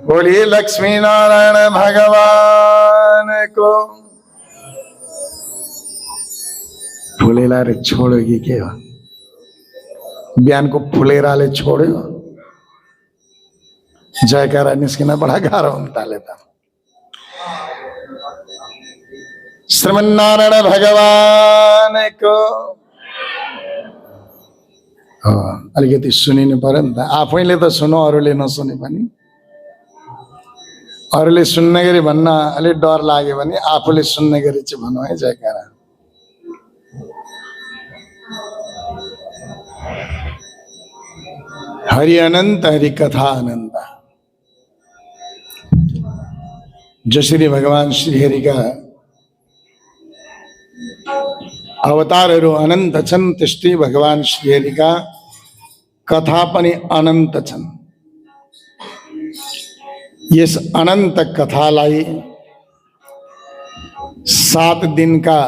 बोलिए लक्ष्मी नारायण भगवान को। फुलेला रे छोड़ेगी क्या? बयान को फुलेराले छोड़ो। जयकारा निस्किना बड़ा गारो उमता लेता। श्रीमन्नारायण भगवान को अलिकति सुनिनु पर्यो नि त। आफैले त सुनो, अरूले नसुने पनि। अरूले सुन्ने गरी भन्न अलिक डर लाग्यो भने आफूले सुन्ने गरी चाहिँ भन्नु है जयकारा। हरि अनंत, हरि कथा अनंत। जसरी भगवान श्री हरि का अवतारहरू अनंत छन्, त्यस्तै भगवान श्री हरि का कथा पनि अनंत छन्। यस अनंत कथालाई 7 दिन का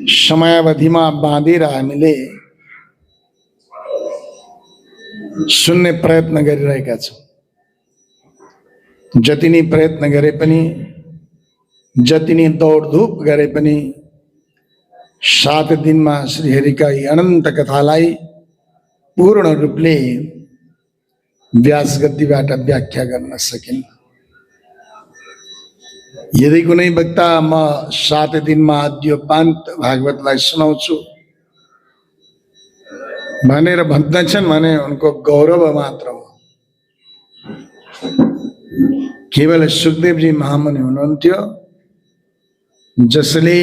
समयावधिमा बाँधेर हामीले सुन्ने प्रयत्न गरिरहेका छौं। जति नै प्रयत्न गरे पनि, जति नै दौडधुप गरे पनि 7 दिनमा श्रीहरिका यी अनंत कथालाई पूर्ण रूपले व्यास गद्दीबाट व्याख्या गर्न सकिन्न। यदि कुनै वक्ता म 7 दिनमा आद्योपान्त भागवतलाई सुनाउँछु भनेर भन्दछन् भने उनको गौरव मात्र हो। केवल सुखदेवजी महामुनि हुनुहुन्थ्यो जसले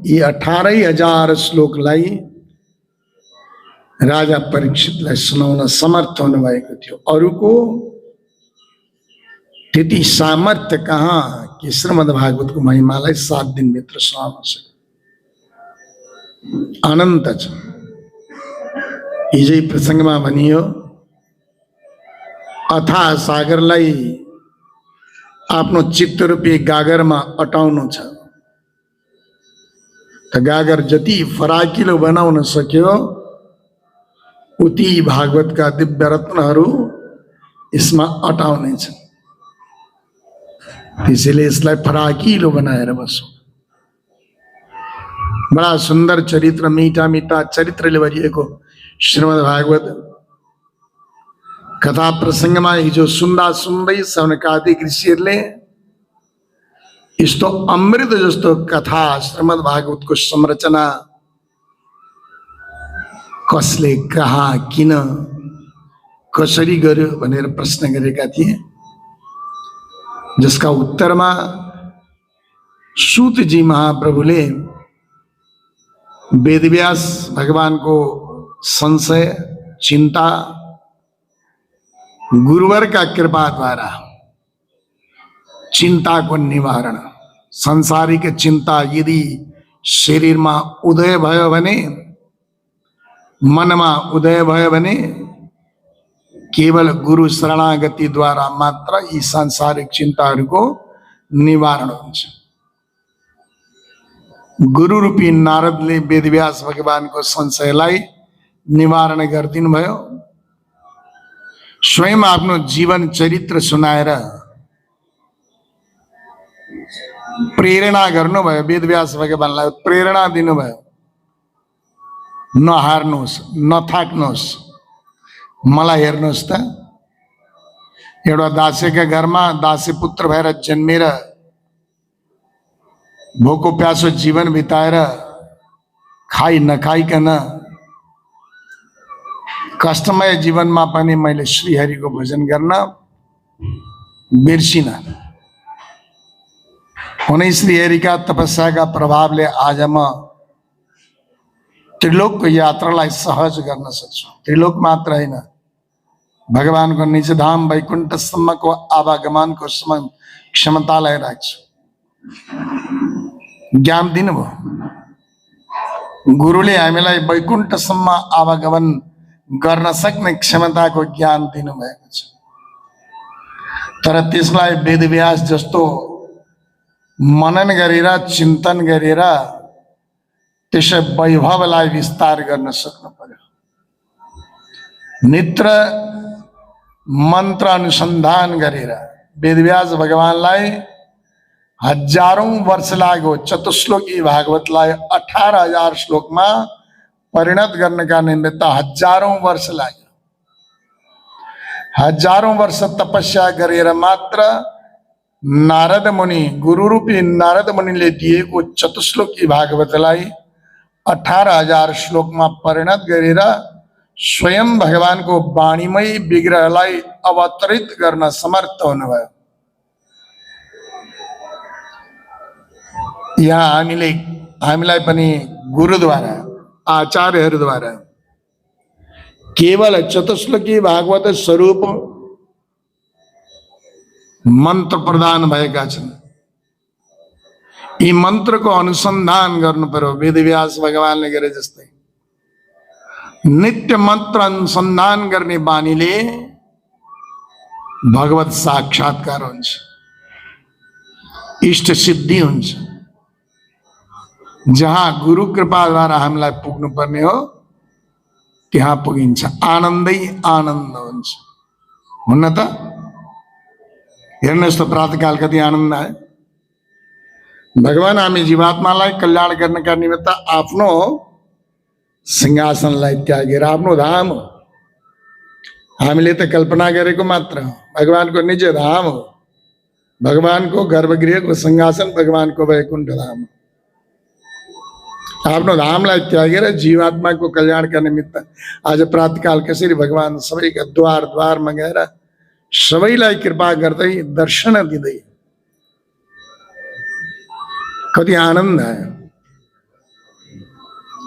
यी 18,000 श्लोकलाई राजा परीक्षितलाई सुनाउन समर्थ हुनुभएको थियो। अरूको त्यति सामर्थ्य कहाँ कि श्रीमद् भागवतको महिमालाई 7 दिनभित्र सुनाउन सक्यो। अनन्त छ। हिजै प्रसङ्गमा भनियो, अथाह सागरलाई आफ्नो चित्तरूपी गागरमा अटाउनु छ। त गागर जति फराकिलो बनाउन सक्यो उति भागवतका दिव्य रत्नहरू यसमा अटाउने छन्। त्यसैले यसलाई फराकिलो बनाएर बसौं। बडा सुन्दर चरित्र, मीठा मीठा चरित्रले भरिएको श्रीमद् भागवत कथा प्रसङ्गमा हिजो सुन्दा सुन्दै सनकादिक ऋषिहरूले यस्तो अमृत जस्तो कथा श्रीमद् भागवतको संरचना कसले, कहाँ, किन, कसरी गर्यो भनेर प्रश्न गरेका थिए। जसका उत्तरमा सूतजी महाप्रभुले वेदव्यास भगवानको संशय, चिंता गुरुवर का कृपा द्वारा चिंता को निवारण, सांसारिक चिंता यदि शरीर में उदय भयो भने, मन में उदय भयो भने केवल गुरु शरणागति द्वारा मात्र यी सांसारिक चिंताहरूको निवारण हुन्छ। गुरु रूपी नारदले वेदव्यास भगवानको संशयलाई निवारण गरिदिनु भयो। स्वयं आफ्नो जीवन चरित्र सुनाएर प्रेरणा गर्नुभयो। वेदव्यास भगवानलाई प्रेरणा दिनुभयो, नहार्नुहोस्, नथाक्नुहोस्, मलाई हेर्नुहोस् त। एउटा दासीका घरमा दासी पुत्र भएर जन्मेर भोको प्यासो जीवन बिताएर खाई नखाइकन कष्टमय जीवनमा पनि मैले श्रीहरिको भजन गर्न बिर्सिन। उनै श्रीहरिका तपस्याका प्रभावले आज म त्रिलोकको यात्रालाई सहज गर्न सक्छु। त्रिलोक मात्र होइन, भगवानको निजधाम वैकुण्ठसम्मको आवागमनको क्षमतालाई राख्छु। ज्ञान दिनुभयो। गुरुले हामीलाई वैकुण्ठसम्म आवागमन गर्न सक्ने क्षमताको ज्ञान दिनुभएको छ। तर त्यसलाई वेदव्यास जस्तो मनन गरेर, चिन्तन गरेर त्यस वैभवलाई विस्तार गर्न सक्नु पर्यो। नित्र मंत्र अनुसंधान गरेर वेदव्यास भगवानलाई हजारौं वर्ष लाग्यो चतुश्लोकी भागवतलाई 18,000 श्लोकमा परिणत गर्नका निमित्त हजारौं वर्ष लाग्यो। हजारौं वर्ष तपस्या गरेर मात्र नारद मुनि गुरु रूपी नारद मुनिले दिएको चतुश्लोकी भागवतलाई 18,000 श्लोकमा परिणत गरेर स्वयं भगवानको वाणीमय विग्रहलाई अवतरित गर्न समर्थ हुनुभयो। यहाँ हामीलाई पनि गुरुद्वारा आचार्यहरूद्वारा केवल चतुश्लोकी भागवत स्वरूप मंत्र प्रदान भएका छन्। यी मन्त्रको अनुसन्धान गर्नु पर्यो वेदव्यास भगवानले गरे जस्तै। नित्य मंत्र अनुसंधान गर्ने बानीले भगवत साक्षात्कार हुन्छ, इष्ट सिद्धि हुन्छ। जहाँ गुरु कृपाद्वारा हामीलाई पुग्नु पर्ने हो त्यहाँ पुगिन्छ, आनन्दै आनन्द हुन्छ। हुन्न त? हेर्नुहोस् त प्रातःकाल कति आनन्द आयो। भगवान हामी जीवात्मालाई कल्याण गर्नका निमित्त आफ्नो सिंहासनलाई त्यागेर आफ्नो धाम हो, हामीले त कल्पना गरेको मात्र हो, भगवानको निज धाम हो, भगवानको गर्भगृहको सिंहासन भगवानको वैकुण्ठ धाम हो। आफ्नो धामलाई त्यागेर जीवात्माको कल्याणका निमित्त आज प्रातःकाल कसरी भगवान सबैका द्वार द्वारमा गएर सबैलाई कृपा गर्दै दर्शन दिँदै कति आनन्द आयो।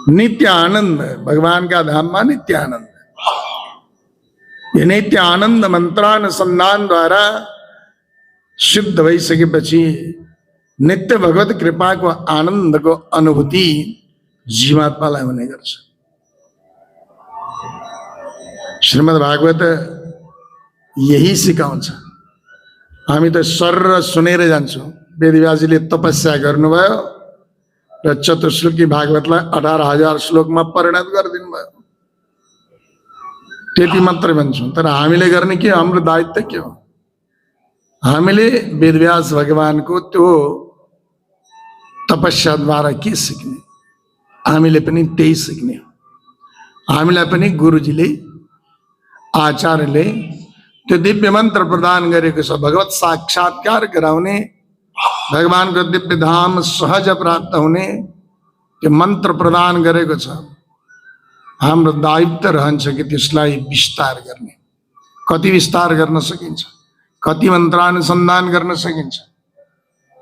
नित्य आनंद भगवान का धाम में नित्य आनंद। ये नित्य आनंद मंत्रानुसंधान द्वारा सिद्ध भइसकेपछि नित्य भगवत कृपा को आनंद को अनुभूति जीवात्मालाई हुने गर्छ। श्रीमद् भागवत यही सिकाउँछ। हामी त सर्र सुनेर जान्छौँ। वेदव्यासजीले तपस्या गर्नुभयो र चतुश्लोकी भागवतलाई 18,000 श्लोकमा परिणत गरिदिनु भयो। त्यति मात्रै भन्छौँ, तर हामीले गर्ने के? हाम्रो दायित्व के हो? हामीले वेदव्यास भगवानको त्यो तपस्याद्वारा के सिक्ने? हामीले पनि त्यही सिक्ने हो। हामीलाई पनि गुरुजीले आचार्यले त्यो दिव्य मन्त्र प्रदान गरेको छ। भगवत साक्षात्कार गराउने, भगवान को दिव्य धाम सहज प्राप्त होने त्यो मंत्र प्रदान गरेको छ। हाम्रो दायित्व रहन्छ कि त्यसलाई विस्तार गर्ने। कति विस्तार गर्न सकिन्छ, कति मन्त्रानुसन्धान गर्न सकिन्छ,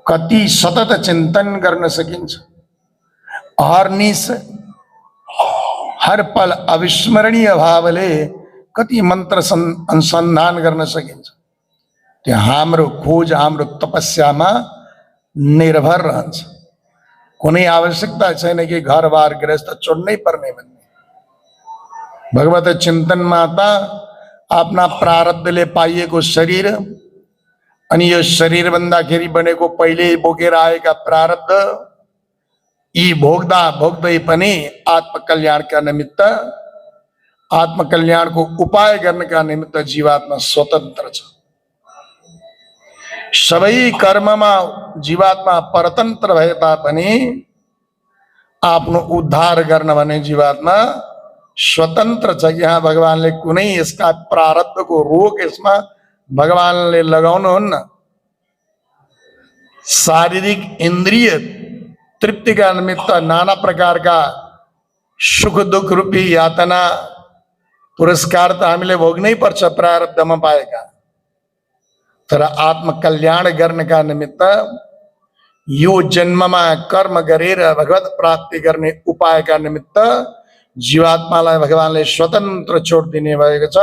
कति सतत चिन्तन गर्न सकिन्छ, अहर्निश हर पल अविस्मरणीय भावले कति मंत्र अनुसन्धान गर्न सकिन्छ। त्यो हाम्रो खोज, हाम्रो तपस्यामा निर्भर रहन्छ। कुनै आवश्यकता छैन कि घरबार गृहस्थ छोड्नै पर्ने भन्ने। भगवत चिन्तनमा त आफ्ना प्रारब्धले पाइएको शरीर अनि यो शरीर भन्दाखेरि बनेको पहिले बोकेर आएका प्रारब्ध, यी भोग्दा भोग्दै पनि आत्मकल्याणका निमित्त, आत्मकल्याणको उपाय गर्नका निमित्त जीवात्मा स्वतन्त्र छ। सबै कर्ममा जीवात्मा परतन्त्र भए तापनि आफ्नो उद्धार गर्न भने जीवात्मा स्वतन्त्र छ। यहाँ भगवानले कुनै यसका प्रारब्धको रोक यसमा भगवानले लगाउनुहुन्न। शारीरिक इंद्रिय तृप्तिका निमित्त नाना प्रकारका सुख दुख रूपी यातना पुरस्कार त हामीले भोग्नै पर्छ प्रारब्धमा पाएका। तर आत्मकल्याण गर्नका निमित्त यो जन्ममा कर्म गरेर भगवत प्राप्ति गर्ने उपायका निमित्त जीवात्मालाई भगवानले स्वतन्त्र छोड दिने भएको छ।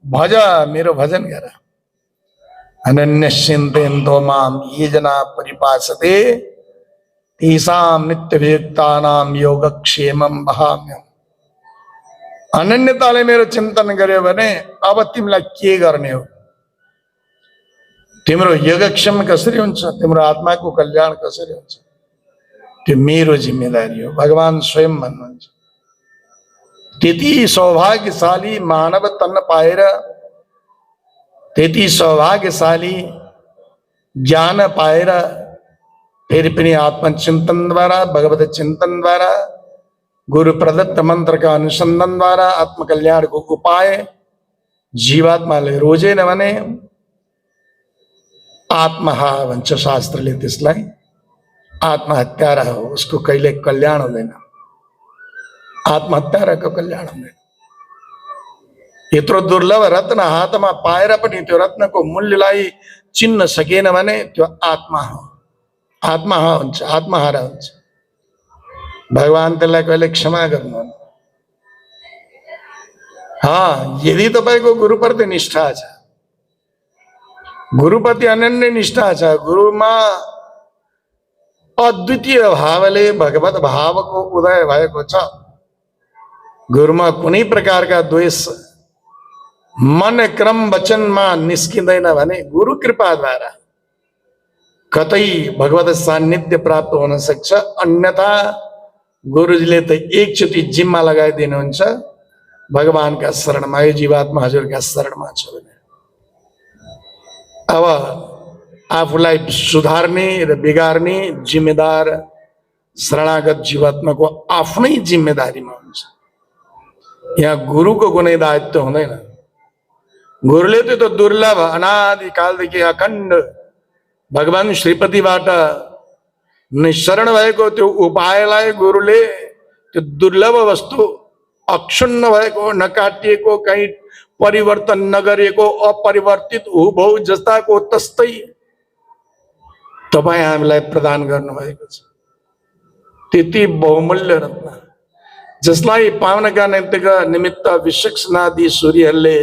भज, मेरो भजन गर। अनन्य चिन्तयन्तो माम ये जना परिपासते तेषां नित्यभियुक्तानां योगक्षेमं वहाम्यहम्। अनन्यताले मेरो चिन्तन गर्यो भने अब तिमीलाई के गर्ने हो? तिम्रो योगक्षेम कसरी हुन्छ? तिम्रो आत्माको कल्याण कसरी हुन्छ? त्यो मेरो जिम्मेदारी हो। भगवान स्वयं भन्नुहुन्छ। त्यति सौभाग्यशाली मानव तन पाएर તેથી સૌભાગ્યશાળી જ્ઞાન પાયરા फिर अपने आत्मचिंतन द्वारा, भगवत चिंतन द्वारा, गुरु प्रदत्त मंत्र का अनुसंधान द्वारा आत्मकल्याण को उपाय जीवात्मा ले रोजे न बने आत्महा वंश शास्त्र ले तिसलाई आत्महत्यारा हो उसको कैले कल्याण हो देना आत्महत्यारा को कल्याण हो देना इतरो दुर्लभ रत्न हाथ में पायरा पड़ी तो रत्न को मूल्य लाई चिन्ह सके न बने तो आत्मा हो आत्महा हुन्छ आत्महारा हुन्छ भगवान त्यसलाई कहिले क्षमा गर्नु हाँ यदि तपाईको गुरुप्रति निष्ठा छ गुरुप्रति अनन्य निष्ठा छ गुरुमा अद्वितीय भावले भगवत भावको उदय भएको छ गुरुमा कुनै प्रकारका द्वेष मन क्रम वचनमा निस्किँदैन भने गुरु कृपा द्वारा कतै भगवत सान्निध्य प्राप्त हुन सक्छ अन्यथा गुरुजीले त एकचोटि जिम्मा लगाइदिनुहुन्छ भगवानका शरणमा यो जीवात्मा हजुरका शरणमा छ भने अब आफूलाई सुधार्ने र बिगार्ने जिम्मेदार शरणागत जीवात्माको आफ्नै जिम्मेदारीमा हुन्छ यहाँ गुरुको कुनै दायित्व हुँदैन गुरुले त दुर्लभ अनादिकालदेखि अखण्ड भगवान श्रीपतिबाट निशरण भएको त्यो उपायलाई गुरुले त्यो दुर्लभ वस्तु अक्षुण्ण भएको नकाटिएको कहीँ परिवर्तन नगरिएको अपरिवर्तित हुबहु जस्ताको तस्तै तपाईँ हामीलाई प्रदान गर्नुभएको छ त्यति बहुमूल्य रत्न जसलाई पाउनका निमित्त विचक्षणादि सूर्यहरूले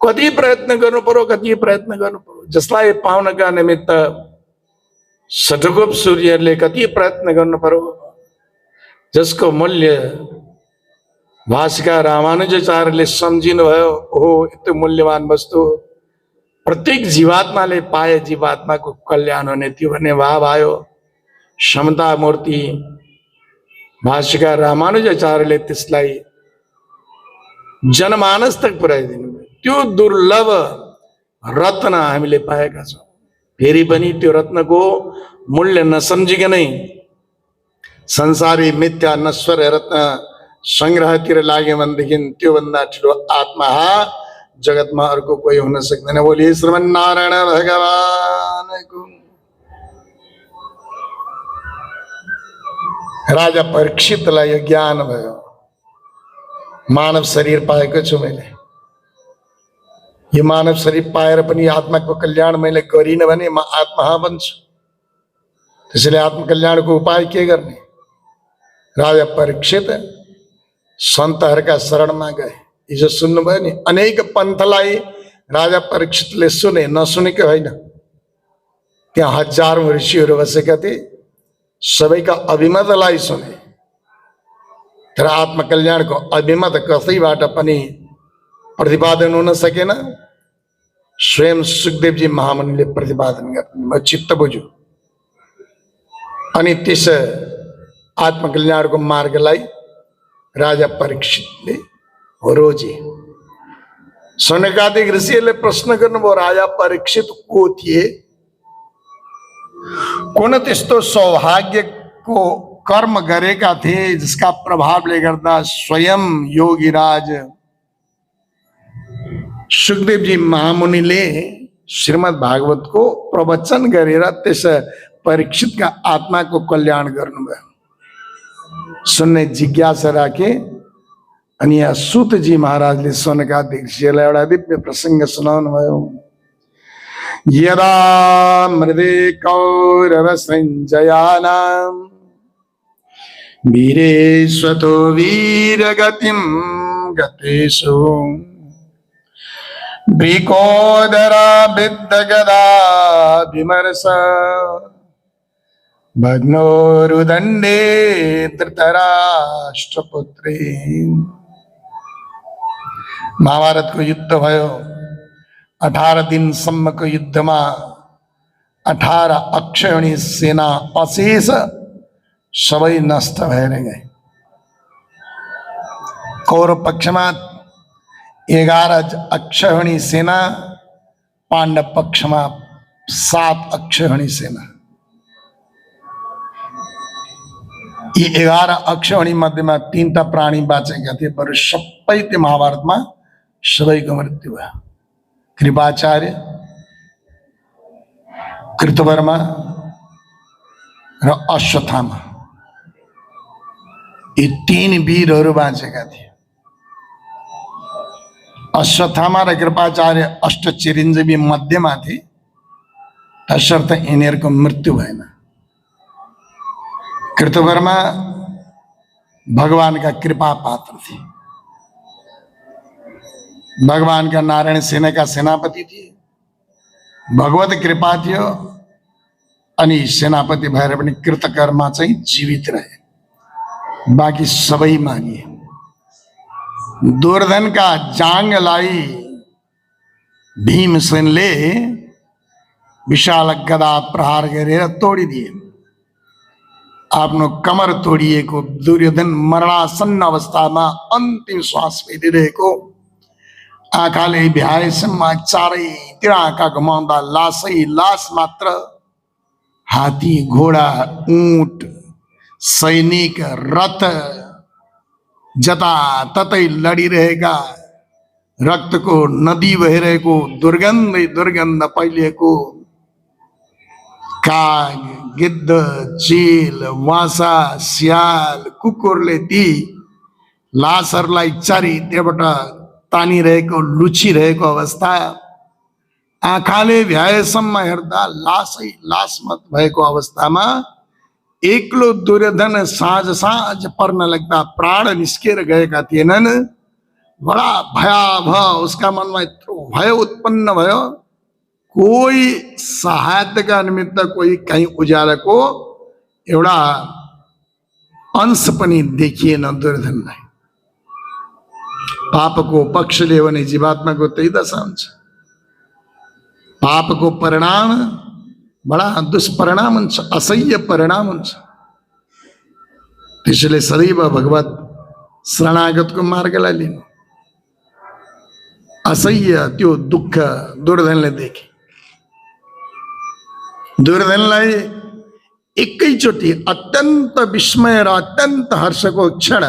कति प्रयत्न गर्नु पर्यो कति प्रयत्न गर्नु पर्यो जसलाई पाउनका निमित्त शतकोप सूर्यहरूले कति प्रयत्न गर्नु पर्यो जसको मूल्य भाषिका रामानुजाचार्यले सम्झिनु भयो हो यति मूल्यवान वस्तु प्रत्येक जीवात्माले पाए जीवात्माको कल्याण हुने थियो भन्ने भाव आयो समता मूर्ति भाषिका रामानुजाचार्यले त्यसलाई जनमानस तक पुर्याइदिनु भयो त्यो दुर्लभ रत्न हामीले पाएका छौँ फेरि पनि त्यो रत्नको मूल्य नसम्झिकनै संसारी मिथ्या नश्वर रत्न संग्रहतिर लाग्यो भनेदेखि त्योभन्दा ठुलो आत्मा जगतमा अर्को कोही हुन सक्दैन बोली श्रीमन्नारायण भगवानको राजा परीक्षितलाई यो ज्ञान भयो मानव शरीर पाएको छु मैले यो मानव शरीर पाएर पनि आत्माको कल्याण मैले गरिनँ भने म आत्मा बन्छु त्यसैले आत्मकल्याणको उपाय के गर्ने राजा परीक्षित सन्तहरूका शरणमा गए हिजो सुन्नुभयो नि अनेक पन्थलाई राजा परीक्षितले सुने नसुनेको होइन त्यहाँ हजारौं ऋषिहरू बसेका थिए सबैका अभिमतलाई सुने तर आत्मकल्याणको अभिमत कसैबाट पनि प्रतिपादन हुन सकेन स्वयं सुखदेवजी महामुनिले प्रतिपादन गर्ने म चित्त बुझ्यो अनि त्यस आत्मकल्याणको मार्गलाई राजा परीक्षितले रोजे सनकादिक ऋषिहरूले प्रश्न गर्नुभयो राजा परीक्षित को थिए कुन त्यस्तो सौभाग्यको कर्म गरेका थिए जिसका प्रभावले गर्दा स्वयं योगीराज सुखदेवजी महामुनिले श्रीमद् भागवतको प्रवचन गरेर त्यस परीक्षितका आत्माको कल्याण गर्नुभयो सुन्ने जिज्ञासा राखे अनि यहाँ सूतजी महाराजले सनकादिक ऋषिहरूलाई एउटा दिव्य प्रसङ्ग सुनाउनु भयो यदा मृदे कौरव सञ्जयानां वीरेश्वतो वीरगतिं गतेषु भ्रीकोदरा विद्यगदा विमर्श भग्नोरुदण्डे धृतराष्ट्रपुत्री महाभारत को युद्ध भयो 18 दिनसम्मको युद्धमा 18 अक्षयणी सेना अशेष सबै नष्ट भएर गए कौरव पक्षमा 11 अक्षौहिणी सेना, पांडव पक्ष में 7 अक्षौहिणी सेना। ये 11 अक्षौहिणी मध्य में 3 प्राणी बाँचेका थिए, पर सबै त्यो महाभारत में सबैको मृत्यु भयो। कृपाचार्य, कृतवर्मा र अश्वत्थामा, ये 3 वीरहरू बाँचेका थिए। अश्वत्थामा र कृपाचार्य अष्टचिरञ्जीवी मध्यमा थिए, तसर्थ यिनीहरूको मृत्यु भएन। कृतवर्मा भगवान का कृपा पात्र थे, भगवान का नारायण सेना का सेनापति थे, भगवत कृपा थियो अनि सेनापति भएर पनि कृतकर्मा चाहिँ जीवित रहे, बाँकी सबै मानिए। दुर्योधन का जांगलाई भीमसेनले विशाल गदा प्रहार गरेर तोडिदिए। आफ्नो कमर तोडिएको दुर्योधन मरणासन्न अवस्थामा अन्तिम श्वास फेरिरहेको, आँखाले भ्याएसम्म चारैतिर आँखा घुमाउँदा लासै लास मात्र। हात्ती, घोडा, ऊंट, सैनिक, रथ जताततै लडिरहेका, रक्तको नदी बहिरहेको, दुर्गन्धै दुर्गन्ध फैलिएको, काग, गिद्ध, चील, वासा, स्याल, कुकुरले ती लासहरूलाई चारैतिरबाट तानिरहेको, लुचिरहेको अवस्था। आँखाले भ्याएसम्म हेर्दा लासै लासमत भएको अवस्थामा एक्लो दुर्योधन साँझ साँझ पर्न लाग्दा प्राण निस्केर गएका थिएनन्। बडा भयावह उसका मनमा यत्रो भय उत्पन्न भयो। कोही सहायताका निमित्त कोही कहीँ उज्यालोको एउटा अंश पनि देखिएन दुर्योधनलाई। पापको पक्ष लियो भने जीवात्माको त्यही दशा हुन्छ। पापको परिणाम बडा दुष्परिणाम हुन्छ, असह्य परिणाम हुन्छ। त्यसैले सदैव भगवत शरणागतको मार्गलाई लिनु। असह्य त्यो दुःख दुर्योधनले देखे। दुर्योधनलाई एकैचोटि अत्यन्त विस्मय र अत्यन्त हर्षको क्षण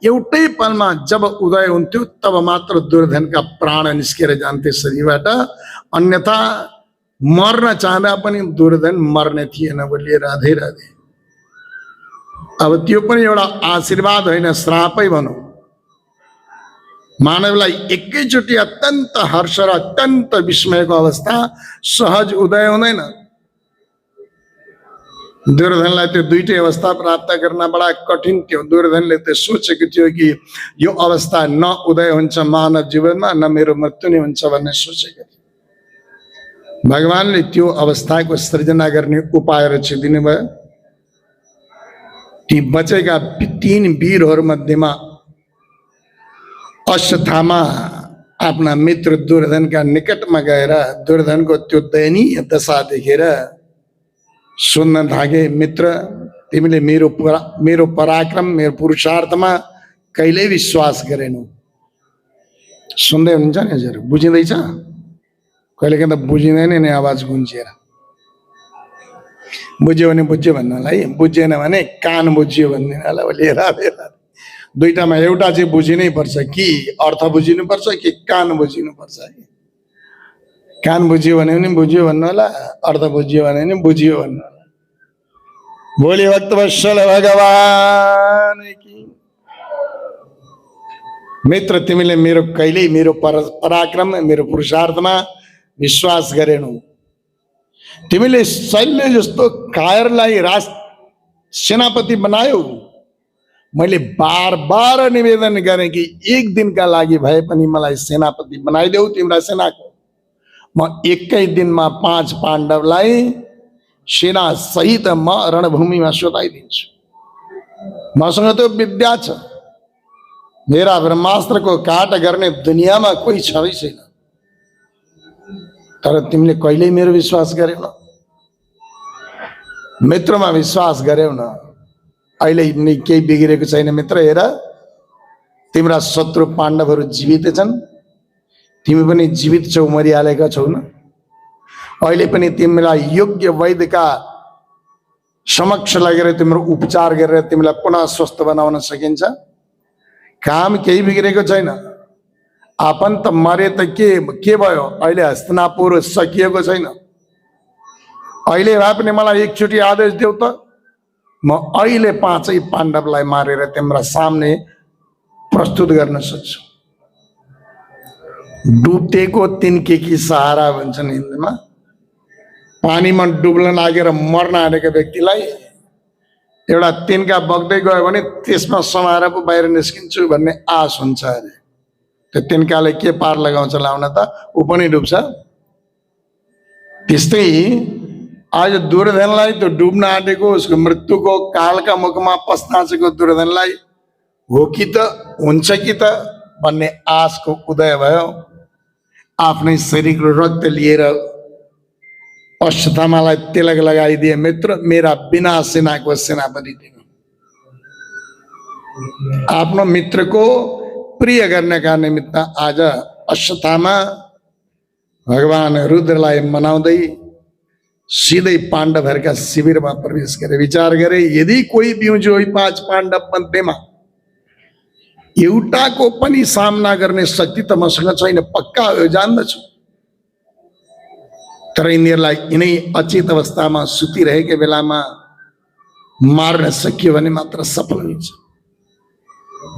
एउटै पलमा जब उदय हुन्थ्यो, तब मात्र दुर्योधनका प्राण निस्केर जान्थे शरीरबाट। अन्यथा मर्न चाहँदा पनि दुर्योधन मर्ने थिएन। बोलिए राधे राधे। अब त्यो पनि एउटा आशीर्वाद होइन, श्रापै भनौँ। मानवलाई एकैचोटि अत्यन्त हर्ष र अत्यन्त विस्मयको अवस्था सहज उदय हुँदैन। दुर्योधनलाई त्यो दुईटै अवस्था प्राप्त गर्न बडा कठिन थियो। दुर्योधनले त सोचेको थियो कि यो अवस्था न उदय हुन्छ मानव जीवनमा, न मेरो मृत्यु नै हुन्छ भन्ने सोचेको थियो। भगवानले त्यो अवस्थाको सृजना गर्ने उपाय रचिदिनु भयो। ती बचेका 3 वीरहरू मध्येमा अश्वत्थामा आफ्ना मित्र दुर्योधनका निकटमा गएर दुर्योधनको त्यो दयनीय दशा देखेर सुन्न थाले, मित्र तिमीले मेरो पराक्रम, मेरो पुरुषार्थमा कहिल्यै विश्वास गरेनौ। सुन्दै हुनुहुन्छ नि हजुर? बुझिँदैछ? कहिलेकाहीँ त बुझिँदैन नि आवाज गुन्जिएर। बुझ्यो भने बुझ्यो भन्नलाई, बुझेन भने कान बुझ्यो भन्दिनलाई। बोले राधे राधे। दुईटामा एउटा चाहिँ बुझिनै पर्छ, कि अर्थ बुझिनुपर्छ कि कान बुझिनुपर्छ। कान बुझ्यो भने पनि बुझ्यो भन्नु होला, अर्थ बुझ्यो भने पनि बुझ्यो भन्नु होला। बोले भक्तवत्सल भगवान की। मित्र तिमीले मेरो कहिल्यै मेरो पराक्रम, मेरो पुरुषार्थमा विश्वास गरेनौ। तिमीले शल्य जस्तो कायरलाई सेनापति बनायौ। मैले बार बार निवेदन गरेँ कि एक दिनका लागि भए पनि मलाई सेनापति बनाइदेऊ तिम्रा सेनाको। म एकै दिनमा 5 पाण्डवलाई सेना सहित म रणभूमिमा सुताइदिन्छु। मसँग त्यो विद्या छ। मेरा ब्रह्मास्त्रको काट गर्ने दुनियाँमा कोही छँदै छैन। तर तिमीले कहिल्यै मेरो विश्वास गरेनौ। मित्रमा विश्वास गर्यौ न। अहिले नै केही बिग्रेको छैन मित्र। हेर, तिम्रा शत्रु पाण्डवहरू जीवित छन्, तिमी पनि जीवित छौ, मरिहालेका छौ न। अहिले पनि तिमीलाई योग्य वैद्यका समक्ष लगेर तिम्रो उपचार गरेर तिमीलाई पुनः स्वस्थ बनाउन सकिन्छ। काम केही बिग्रेको छैन। आफन्त मरे त के भयो? अहिले हस्तिनापुर सकिएको छैन। अहिले भए पनि मलाई एकचोटि आदेश देऊ त, म अहिले 5 पाण्डवलाई मारेर तिम्रो सामने प्रस्तुत गर्न सक्छु। डुब्तेको तिनके की सहारा भन्छन् हिन्दीमा। पानीमा डुब्न लागेर मर्न आँटेको व्यक्तिलाई एउटा तिनका बग्दै गयो भने त्यसमा समाएर पो बाहिर निस्किन्छु भन्ने आश हुन्छ अरे। त्यो तिनकाले के पार लगाउँछ लाउन त, ऊ पनि डुब्छ। त्यस्तै आज दुर्योधनलाई त्यो डुब्न आँटेको उसको मृत्युको कालका मुखमा पस्नाचेको दुर्योधनलाई हो कि त हुन्छ कि त भन्ने आशको उदय भयो। आफ्नै शरीरको रक्त लिएर अश्वत्थामालाई तिलक लगाइदिए, मित्र मेरा बिना सेनाको सेनापति तिमी। आफ्नो मित्रको प्रिय गर्नका निमित्त आज अश्वत्थामा भगवान रुद्रलाई मनाउँदै सिधै पाण्डवहरूका शिविरमा प्रवेश गरे। विचार गरे, यदि कोही बिउजो 5 पाण्डव मध्येमा एउटाको पनि सामना गर्ने शक्ति त मसँग छैन, पक्का हो जान्दछु। तर यिनीहरूलाई यिनै अचेत अवस्थामा सुतिरहेको बेलामा मार्न सकियो भने मात्र सफल हुन्छ।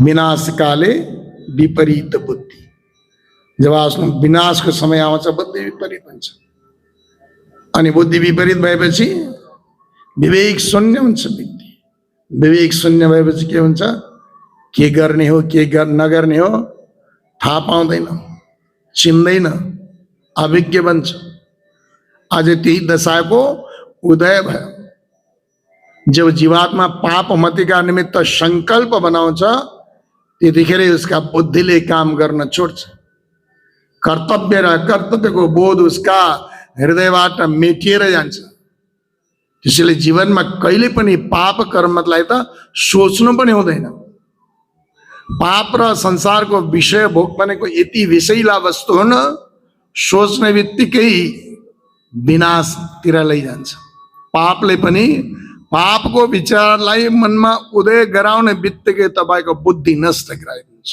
विनाशकाले विपरीत बुद्धि। जब आफ्नो विनाशको समय आउँछ बुद्धि विपरीत हुन्छ। अनि बुद्धि विपरीत भएपछि विवेक शून्य हुन्छ व्यक्ति। विवेक शून्य भएपछि के हुन्छ? के गर्ने हो के नगर्ने हो थाहा पाउँदैन, चिन्दैन, अभिज्ञ बन्छ। आज त्यही दशाको उदय भयो। जब जीवात्मा पाप मतिका निमित्त संकल्प बनाउँछ त्यतिखेर उसका बुद्धिले काम गर्न छोड्छ। कर्तव्य र कर्तव्यको बोध उसका हृदयबाट मेटिएर जान्छ। त्यसैले जीवनमा कहिले पनि पाप कर्मलाई त सोच्नु पनि हुँदैन। पाप र संसारको विषय भोग भनेको यति विषैला वस्तु हुन्, सोच्ने बित्तिकै विनाशतिर लैजान्छ। पापले पनि पापको विचारलाई मनमा उदय गराउने बित्तिकै तपाईँको बुद्धि नष्ट गराइदिन्छ।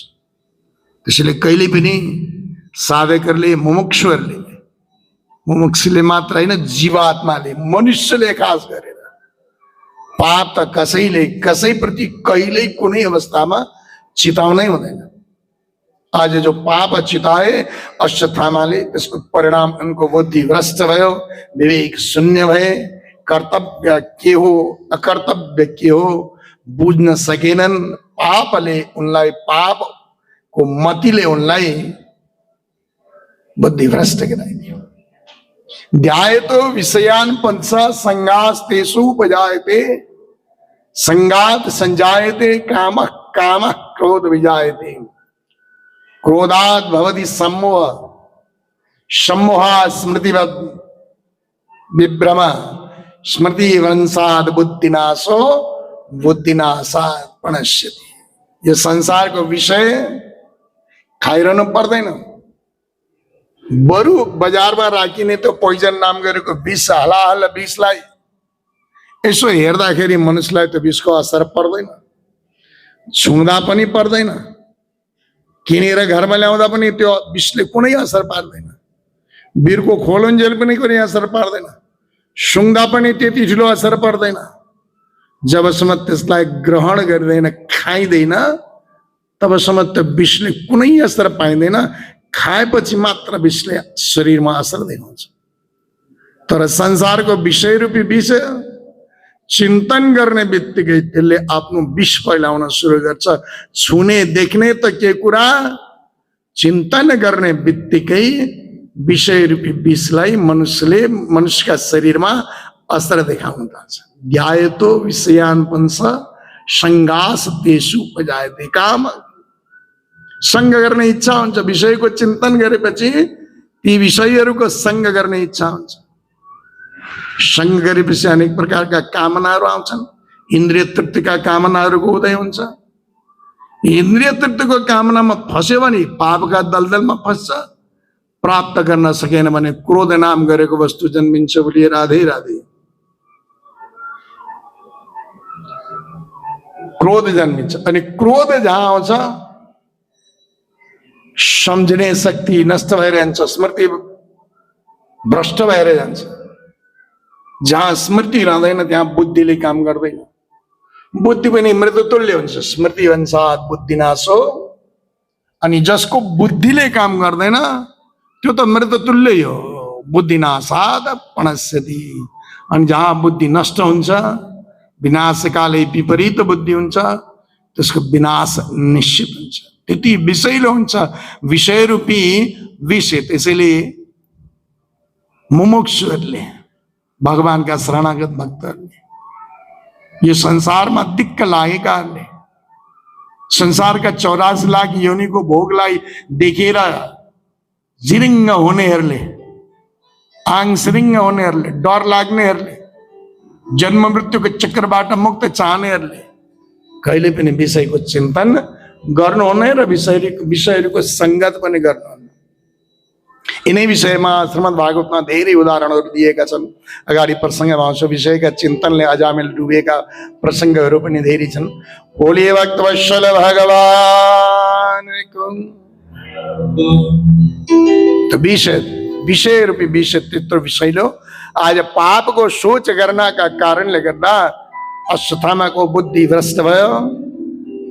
त्यसैले कहिले पनि साधकहरूले मुमुक्षुले मात्र होइन, जीवात्माले, मनुष्यले खास गरेर पाप त कसैले कसैप्रति कहिल्यै कुनै अवस्थामा चिताउनै हुँदैन। आज जो पाप चिताए अश्वत्थामाले, त्यसको परिणाम उनको बुद्धि भ्रष्ट भयो, विवेक शून्य भए, कर्तव्य के हो अकर्तव्य के हो बुझ्न सकेनन्। पापले उनलाई, पापको मतिले उनलाई बुद्धि भ्रष्ट गराइदियो। ध्यायतो विषयान् पंच संगास्तेषु उपजायते, संगात संजायते कामः, कामः क्रोध विजायते, क्रोधात् भवति सम्मोह, सम्मोहात् स्मृतिवत् विभ्रम, स्मृति वंशात् बुद्धिनाशो, बुद्धिनाशात् प्रणश्यति। यो संसारको विषय खाइरहनु पर्दैन। बरु बजारमा राखिने त्यो पोइजन नाम गरेको विष, हलाहल विषलाई यसो हेर्दाखेरि मनुष्यलाई त्यो विषको असर पर्दैन, छुँदा पनि पर्दैन, किनेर घरमा ल्याउँदा पनि त्यो विषले कुनै असर पार्दैन, बिरको खोलुन्जेल पनि कुनै असर पार्दैन, सुँघ्दा पनि त्यति ठुलो असर पर्दैन। जबसम्म त्यसलाई ग्रहण गर्दैन, खाइँदैन, तबसम्म त्यो विषले कुनै असर पाइँदैन। खाएपछि मात्र विषले शरीरमा असर देखाउँछ। तर संसारको विषय रूपी विष चिन्तन गर्ने बित्तिकै त्यसले आफ्नो विष फैलाउन सुरु गर्छ। छुने देख्ने त के कुरा, चिन्तन गर्ने बित्तिकै विषय रूपी विषलाई मनुष्यका शरीरमा असर देखाउन जान्छ। ध्यायतो विषयान् पंच संगास्तेषु उपजायते। काम संग गर्ने इच्छा हुन्छ, विषयको चिन्तन गरेपछि ती विषयहरूको संग गर्ने इच्छा हुन्छ। संग गरेपछि अनेक प्रकारका कामनाहरू आउँछन्। इन्द्रिय तृप्तिका कामनाहरूको उदय हुन्छ। इन्द्रिय तृप्तिको कामनामा फस्यो भने पापका दलदलमा फस्छ। प्राप्त गर्न सकेन भने क्रोध नाम गरेको वस्तु जन्मिन्छ बोलिए राधे राधे। क्रोध जन्मिन्छ अनि क्रोध जहाँ आउँछ सम्झने शक्ति नष्ट भएर जान्छ, स्मृति भ्रष्ट भएर जान्छ। जहाँ स्मृति रहँदैन त्यहाँ बुद्धिले काम गर्दैन। बुद्धि पनि मृततुल्य हुन्छ, स्मृति भन्सात बुद्धिनाशो। अनि जसको बुद्धिले काम गर्दैन त्यो त मृततुल्य हो, बुद्धिनाशात प्रणश्यति। अनि जहाँ बुद्धि नष्ट हुन्छ, विनाशकाले विपरीत बुद्धि हुन्छ, त्यसको विनाश निश्चित हुन्छ। त्यति विषैलो हुन्छ विषय रूपी विषय। त्यसैले मुमुक्षुहरूले, भगवानका शरणागत भक्तहरूले, यो संसारमा दिक्क लागेकाहरूले, संसारका 84 लाख योनिको भोगलाई देखेर जिरिङ्ग हुनेहरूले, आङसिरिङ्ग हुनेहरूले, डर लाग्नेहरूले, जन्म मृत्युको चक्रबाट मुक्त चाहनेहरूले कहिले पनि विषयको चिन्तन गर्नुहुन्न र विषयहरूको संगत पनि गर्नुहुन्न। यिनै विषयमा श्रीमद् भागवतमा धेरै उदाहरणहरू दिएका छन्। अगाडि प्रसङ्गमा आउँछ, विषयका चिन्तनले अजामेल डुबेका प्रसङ्गहरू पनि धेरै छन्। बोलिए भक्तवत्सल भगवानको। तो विषय रूपी विषय त्यत्रो विषयलो आज पाप को सोच करना का कारणले गर्दा अश्वत्थामाको बुद्धि भ्रष्ट भयो।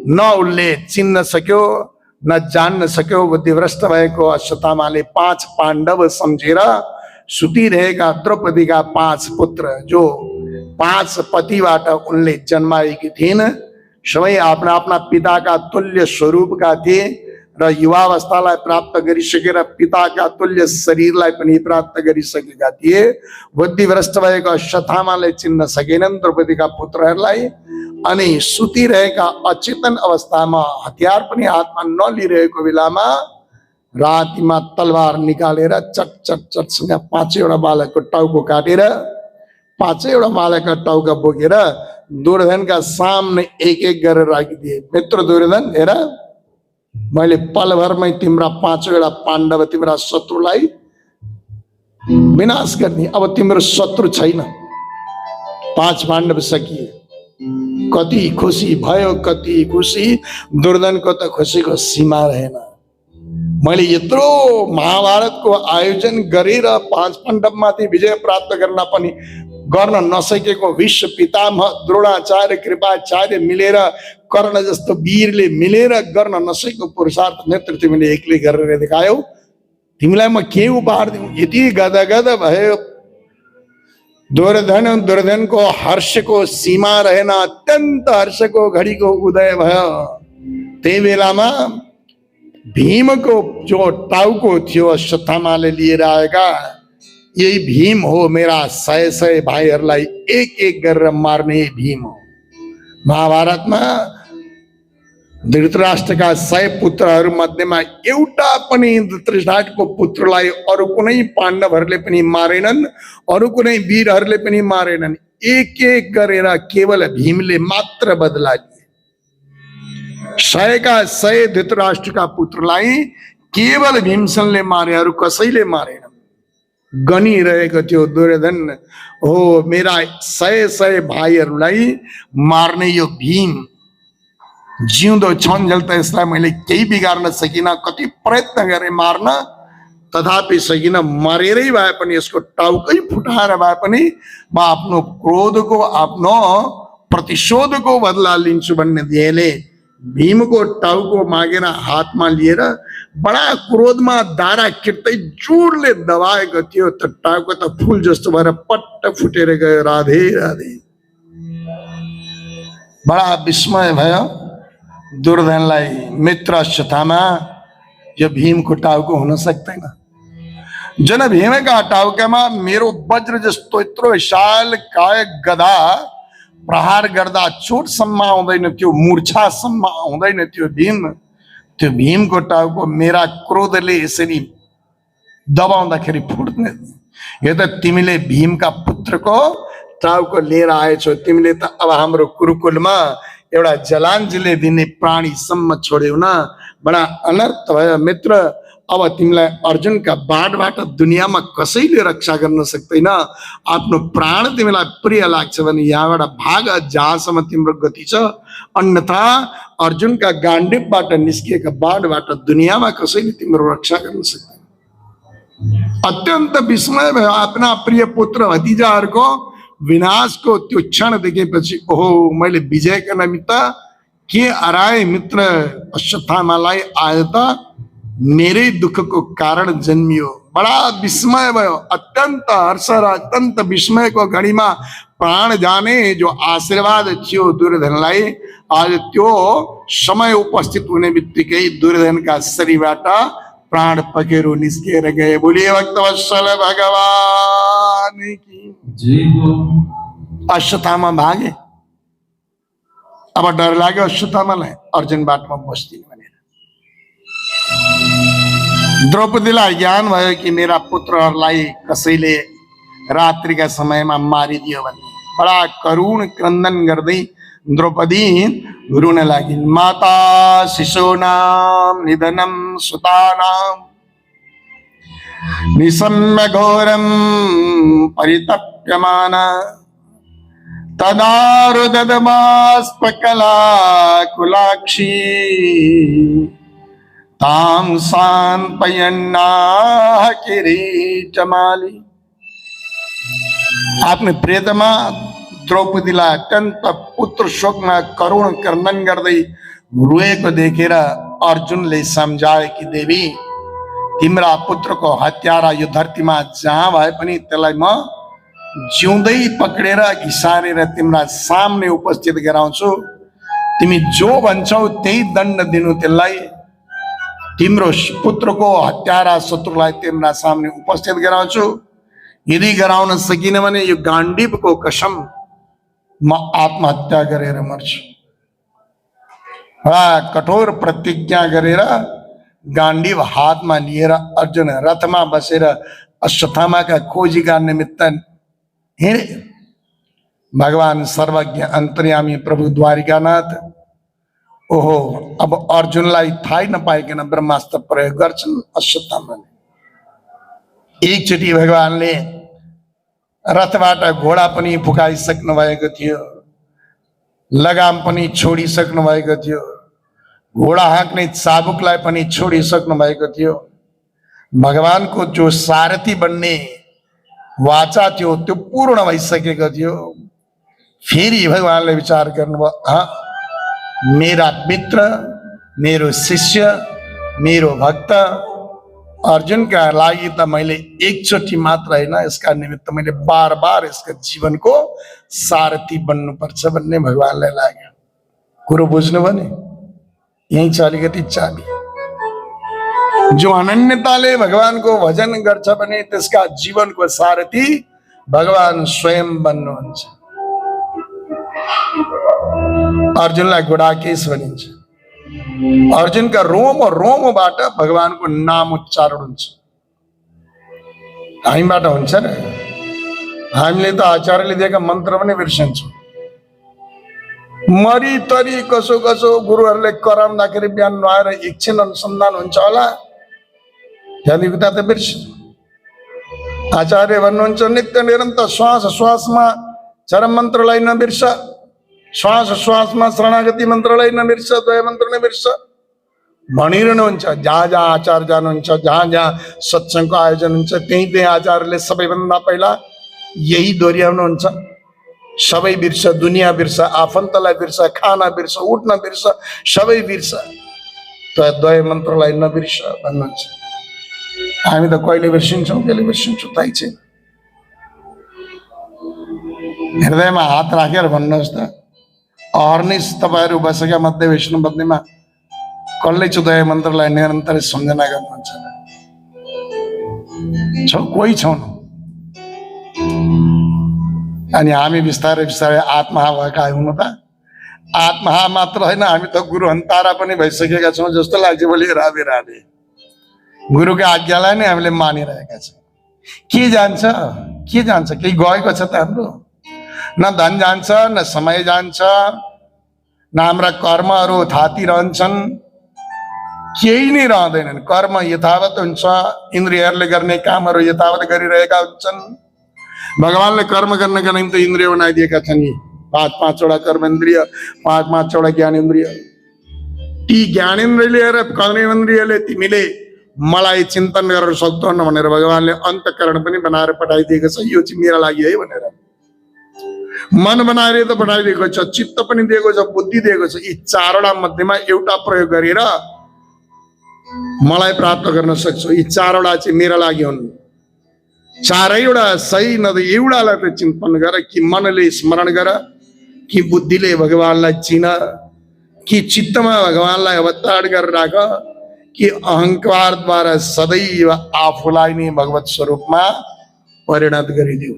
न उसले चिन्न सक्यो न जान्न सक्यो। बुद्धि भ्रष्ट भएको अश्वत्थामाले 5 पाण्डव सम्झेर सुतिरहेका द्रौपदीका 5 पुत्र, जो 5 पतिबाट उनले जन्माएकी थिइन्, सबै आफ्ना आफ्ना पिताका तुल्य स्वरूपका थिए र युवावस्थालाई प्राप्त गरिसकेर पिताका तुल्य शरीरलाई पनि प्राप्त गरिसकेका थिए। बुद्धि भ्रष्ट भएको अश्वत्थामाले चिन्न सकेनन् द्रौपदीका पुत्रहरूलाई। अनि सुतिरहेका अचेतन अवस्थामा हतियार पनि हातमा नलिरहेको बेलामा रातिमा तलवार निकालेर चट चट चटसँग 5वटा बालकको टाउको काटेर 5वटा बालकका टाउका बोकेर दुर्योधनका सामने एक एक गरेर राखिदिए। मित्र दुर्योधन, हेर मैले पलभरमै तिम्रा 5वटा पाण्डव, तिम्रा शत्रुलाई विनाश गर्ने। अब तिम्रो शत्रु छैन, 5 पाण्डव सकिए। कति खुसी भयो, कति खुसी। दुर्योधनको त खुसीको सीमा रहेन। मैले यत्रो महाभारतको आयोजन गरेर 5 पाण्डवमाथि विजय प्राप्त गर्न नसकेको विश्व पितामह द्रोणाचार्य कृपाचार्य मिलेर, कर्ण जस्तो वीरले मिलेर गर्न नसकेको पुरुषार्थ नेतृत्व तिमीले एक्लै गरेर देखायौ। तिमीलाई म के उपहार दिउँ? यति गदगद भयो दुर्योधनको हर्षको सीमा रहेन। अत्यन्त हर्षको घडीको उदय भयो। त्यही बेलामा भीमको जो टाउको थियो अश्वत्थामाले लिएर आएका, यही भीम हो मेरा 100 भाइहरूलाई एक एक गरेर मार्ने भीम हो। महाभारतमा धृतराष्ट्रका 100 पुत्रहरू मध्येमा एउटा पनि धृतराष्ट्रको पुत्रलाई अरू कुनै पाण्डवहरूले पनि मारेनन्, अरू कुनै वीरहरूले पनि मारेनन्। एक एक गरेर केवल भीमले मात्र बदला लिए। 100 का 100 धृतराष्ट्रका पुत्रलाई केवल भीमसेनले मारे, अरू कसैले मारेन। गनिरहेको थियो दुर्योधन, हो मेरा 100 भाइहरूलाई मार्ने यो भीम जिउँदो छन्जेल त यसलाई मैले केही बिगार्न सकिनँ। कति प्रयत्न गरेँ मार्न, तथापि सकिनँ। मरेरै भए पनि यसको टाउकै फुटाएर भए पनि म आफ्नो क्रोधको, आफ्नो प्रतिशोधको बदला लिन्छु भन्ने ध्येयले भीमको टाउको मागेर हातमा लिएर बडा क्रोधमा दारा किर्दै जोडले दबाएको थियो। त टाउको त फूल जस्तो भएर पट्ट फुटेर गयो। राधे राधे। बडा विस्मय भयो दुर्योधनलाई। मित्र अश्वत्थामा, यो भीमको टाउको हुन सक्दैन। जन भीमका टाउकामा मेरो वज्र जस्तो यत्रो विशाल काय गदा प्रहार गर्दा चोटसम्म आउँदैन थियो, मूर्छासम्म आउँदैन थियो भीम। त्यो भीमको टाउको मेरा क्रोधले यसरी दबाउँदाखेरि फुट्ने। यो त तिमीले भीमका पुत्रको टाउको लिएर आएछौ। तिमीले त अब हाम्रो गुरुकुलमा एउटा जलाञ्जली दिने प्राणीसम्म छोड्यौ न। बडा अनर्थ भयो मित्र। अब तिमीलाई अर्जुनका बाणबाट दुनियाँमा कसैले रक्षा गर्न सक्दैन। आफ्नो प्राण तिमीलाई प्रिय लाग्छ भने यहाँबाट भाग, जहाँसम्म तिम्रो गति छ। अन्यथा अर्जुनका गाण्डीवबाट निस्किएका बाणबाट दुनियाँमा कसैले तिम्रो रक्षा गर्न सक्दैन। अत्यन्त विस्मय भयो आफ्ना प्रिय पुत्र भतिजाहरूको विनाशको त्यो क्षण देखेपछि। ओहो, मैले विजयका निमित्त के हराए मित्र अश्वत्थामालाई, आज त मेरै दुःखको कारण जन्मियो। बडा विस्मय भयो, अत्यन्त हर्ष र अत्यन्त विस्मयको घडीमा प्राण जाने जो आशीर्वाद थियो दुर्योधनलाई, आज त्यो समय उपस्थित हुने बित्तिकै दुर्योधनका शरीरबाट प्राण पखेरु निस्किएर गए। बोलिए भक्तवत्सल भगवान की जय। अश्वत्थामा भागे। अब डर लाग्यो अश्वत्थामालाई, अर्जुन बाटोमा बस्दिन भनेर। द्रौपदीलाई ज्ञान भयो कि मेरा पुत्रहरूलाई कसैले रात्रिका समयमा मारिदियो भन्ने। बडा करुण क्रन्दन गर्दै द्रौपदी रुन लागिन्। माता शिशूनां निधनं सुतानां निशम्य घोरं परितप्यमाना तदा रुदधमास्पकलाकुलाक्षी तां सांत्वयन्नाह किरीटमाली। आफ्नै प्रियतमा द्रौपदीलाई अत्यन्त पुत्र शोकमा करुण क्रन्दन गर्दै रोएको देखेर अर्जुनले सम्झाए कि देवी, तिम्रा पुत्रको हत्यारा यो धरतीमा जहाँ भए पनि त्यसलाई म जिउँदै पक्रेर घिसारेर तिम्रा सामने उपस्थित गराउँछु। तिमी जो भन्छौ त्यही दण्ड दिनु त्यसलाई। तिम्रो पुत्रको हत्यारा शत्रुलाई तिम्रा सामने उपस्थित गराउँछु। यदि गराउन सकिन भने यो गाण्डीवको कसम म आत्महत्या गरेर मर्छु। बडा कठोर प्रतिज्ञा गरेर गाण्डीव हातमा लिएर अर्जुन रथमा बसेर अश्वत्थामाका खोजीका निमित्त हिँडे। भगवान सर्वज्ञ अन्तर्यामी प्रभु द्वारिकानाथ ओहो, अब अर्जुनलाई थाहै नपाइकन ब्रह्मास्त्र प्रयोग गर्छन् अश्वत्थामाले। एकचोटि भगवानले रथबाट घोडा पनि फुकाइसक्नु भएको थियो, लगाम पनि छोडिसक्नु भएको थियो, घोडा हाँक्ने चाबुकलाई पनि छोडिसक्नु भएको थियो। भगवानको जो सारथी बन्ने वाचा थियो त्यो पूर्ण भइसकेको थियो। फेरि भगवानले विचार गर्नुभयो, मेरा मित्र, मेरो शिष्य, मेरो भक्त अर्जुनका लागि त मैले एकचोटि मात्र होइन, यसका निमित्त मैले बार बार यसका जीवनको सारथी बन्नुपर्छ भन्ने भगवानलाई लाग्यो। कुरो बुझ्नु भने यही छ अलिकति चाबी। जो अनन्यताले भगवानको भजन गर्छ भने त्यसका जीवनको सारथी भगवान स्वयं बन्नुहुन्छ। अर्जुनलाई गुडाकेश भनिन्छ। अर्जुनका रोम रोमबाट भगवानको नाम उच्चारण हुन्छ। हामीबाट हुन्छ र? हामीले त आचार्यले दिएका मन्त्र पनि बिर्सन्छौँ। मरी तरी कसो कसो गुरुहरूले कराउँदाखेरि बिहान नुहाएर एकछिन अनुसन्धान हुन्छ होला, ध्यानयुक्ता त बिर्स। आचार्य भन्नुहुन्छ नित्य निरन्तर श्वास श्वासमा चरम मन्त्रलाई नबिर्स, श्वास श्वासमा शरणागति मन्त्रलाई नबिर्स, द्वय मन्त्र नबिर्स भनिरहनुहुन्छ। जहाँ जहाँ आचार्य जानुहुन्छ, जहाँ जहाँ सत्सङ्गको आयोजन हुन्छ, त्यही त्यही आचार्यले सबैभन्दा पहिला यही दोहोऱ्याउनुहुन्छ। सबै बिर्स, दुनियाँ बिर्स, आफन्तलाई बिर्स, खाना बिर्स, उठ्न बिर्स, सबै बिर्स, द्वय मन्त्रलाई नबिर्स भन्नुहुन्छ। हामी त कहिले बिर्सिन्छौँ, कहिले बिर्सिन्छौँ थाहै छैन। हृदयमा हात राखेर भन्नुहोस् त, अहर्निश तपाईँहरू बसेका मध्य विष्णु पत्नीमा कसले द्वय मन्त्रलाई निरन्तरै सम्झना गर्नुहुन्छ? कोही छौँ। अनि हामी बिस्तारै बिस्तारै आत्महा भएका हुनु त। आत्महा मात्र होइन, हामी त गुरु हन्तारा पनि भइसकेका छौँ जस्तो लाग्छ। बोली राधे राधे। गुरुका आज्ञालाई नै हामीले मानिरहेका छौँ। के जान्छ, के जान्छ? केही गएको छ त हाम्रो? न धन जान्छ, न समय जान्छ, न हाम्रा कर्महरू थाती रहन्छन्। केही नै रहँदैनन्। कर्म यथावत हुन्छ, इन्द्रियहरूले गर्ने कामहरू यथावत गरिरहेका हुन्छन्। भगवानले कर्म गर्नका निम्ति इन्द्रिय बनाइदिएका छन्। यी पाँचवटा कर्मेन्द्रिय, पाँचवटा ज्ञानेन्द्रिय। ती ज्ञानेन्द्रियले र कर्मेन्द्रियले तिमीले मलाई चिन्तन गरेर सक्दैनौ भनेर भगवानले अन्तःकरण पनि बनाएर पठाइदिएको छ। यो चाहिँ मेरा लागि है भनेर मन बनाएर त पठाइदिएको छ, चित्त पनि दिएको छ, बुद्धि दिएको छ। यी चारवटा मध्येमा एउटा प्रयोग गरेर मलाई प्राप्त गर्न सक्छौ। यी चारवटा चाहिँ मेरा लागि हुन्। चारैवटा सही न त एउटालाई त चिन्तन गर, कि मनले स्मरण गर, कि बुद्धिले भगवानलाई चिन, कि चित्तमा भगवानलाई अवतार गरेर राख, कि अहंकारद्वारा सदैव आफूलाई नै भगवत स्वरूपमा परिणत गरिदिऊ।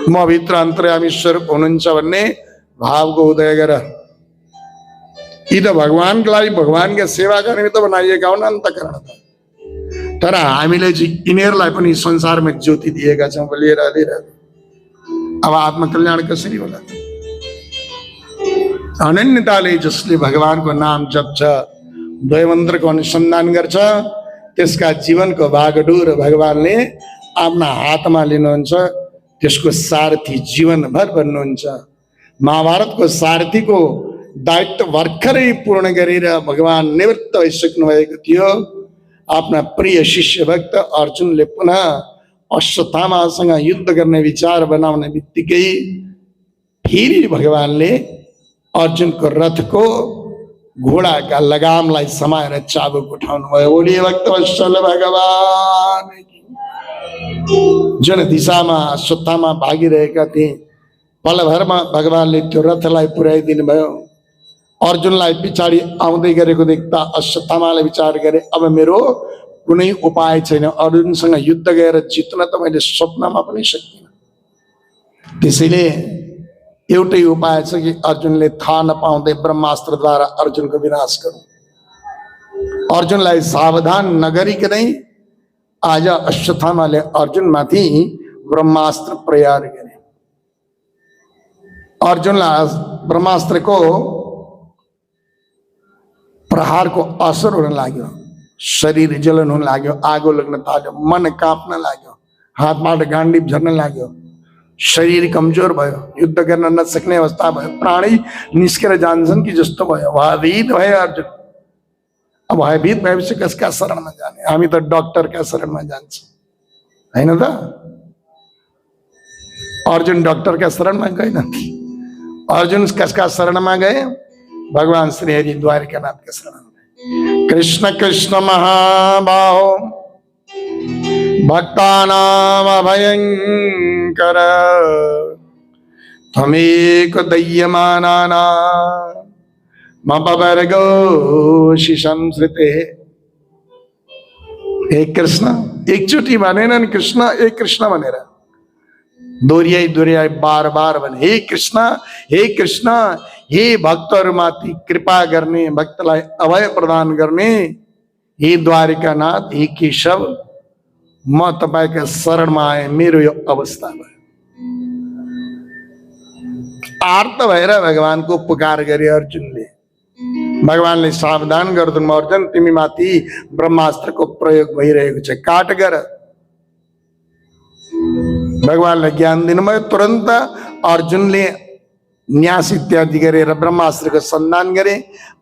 म भित्र अन्तर्यामी स्वरूप हुनुहुन्छ भन्ने भावको उदय गर। यी त भगवानको लागि, भगवानका सेवा गर्ने त बनाइएका हुन् अन्तःकरण त। तर हामीले चाहिँ यिनीहरूलाई पनि संसारमा ज्योति दिएका छौँ। बोलिए राधे राधे। अब आत्मकल्याण कसरी होला? अनन्यताले जसले भगवानको नाम जप्छ, द्वैमन्त्रको अनुसन्धान गर्छ, त्यसका जीवनको भागडोर भगवानले आफ्ना हातमा लिनुहुन्छ। त्यसको सारथी जीवनभर बन्नुहुन्छ। महाभारतको सारथीको दायित्व भर्खरै पूर्ण गरेर भगवान निवृत्त भइसक्नु भएको थियो। आफ्ना प्रिय शिष्य भक्त अर्जुनले पुनः अश्वत्थामासँग युद्ध गर्ने विचार बनाउने बित्तिकै फेरि भगवानले अर्जुनको रथको घोडाका लगामलाई समाएर चाबुक उठाउनु भयो। बोलिए भक्तवत्सल भगवान। जुन दिशामा अश्वत्थामा भागिरहेका थिए, पलभरमा भगवानले त्यो रथलाई पुर्याइदिनु भयो। अर्जुनलाई पछाडि आउँदै गरेको देख्दा अश्वत्थामाले विचार गरे, अब मेरो कुनै उपाय छैन, अर्जुनसँग युद्ध गरेर जित्न त मैले स्वप्नमा पनि सक्दिनँ। त्यसैले एउटै उपाय छ कि अर्जुनले थाहा नपाउँदै ब्रह्मास्त्रद्वारा अर्जुनको विनाश गरौँ। अर्जुनलाई सावधान नगरिकनै आज अश्वत्थामाले अर्जुनमाथि ब्रह्मास्त्र प्रहार गरे। अर्जुनलाई ब्रह्मास्त्रको प्रहारको असर हुन लाग्यो। शरीर जलन हुन लाग्यो, आगो लाग्न थाल्यो, मन काँप्न लाग्यो, हातबाट गाण्डीव झर्न लाग्यो, शरीर कमजोर भयो, युद्ध गर्न नसक्ने अवस्था भयो, प्राणी निस्केर जान्छन् कि जस्तो भयो। भयभीत भयो अर्जुन। अब भयभीत भएपछि कसका शरणमा जाने? हामी त डक्टरका शरणमा जान्छौँ, होइन त? अर्जुन डक्टरका शरणमा गएनन्। अर्जुन कसका शरणमा गए? भगवान श्री हरि द्वारिकानाथका शरणमा। कृष्ण कृष्ण महाबाहो भक्तानाम अभयंकर, त्वमेक दह्यमानानां मपवर्गोषि संसृते। हे कृष्ण, एकचोटि भनेनन् कृष्ण, एक कृष्ण भनेर दोहोऱ्याई दोहोऱ्याई बार बार भने, हे कृष्ण, हे कृष्ण, हे भक्तहरूमाथि कृपा गर्ने, भक्तलाई अभय प्रदान गर्ने, हे द्वारिकानाथ, हे केशव, म तपाईका शरणमा आए, मेरो यो अवस्था भयो। आर्त भएर भगवानको पुकार गरे अर्जुनले। भगवानले सावधान गर्दैनन्, अर्जुन तिमी माथि ब्रह्मास्त्रको प्रयोग भइरहेको छ, काट गर। भगवानले ज्ञान दिनुभयो। तुरन्त अर्जुनले न्यास इत्यादि गरेर ब्रह्मास्त्रको सन्धान गरे।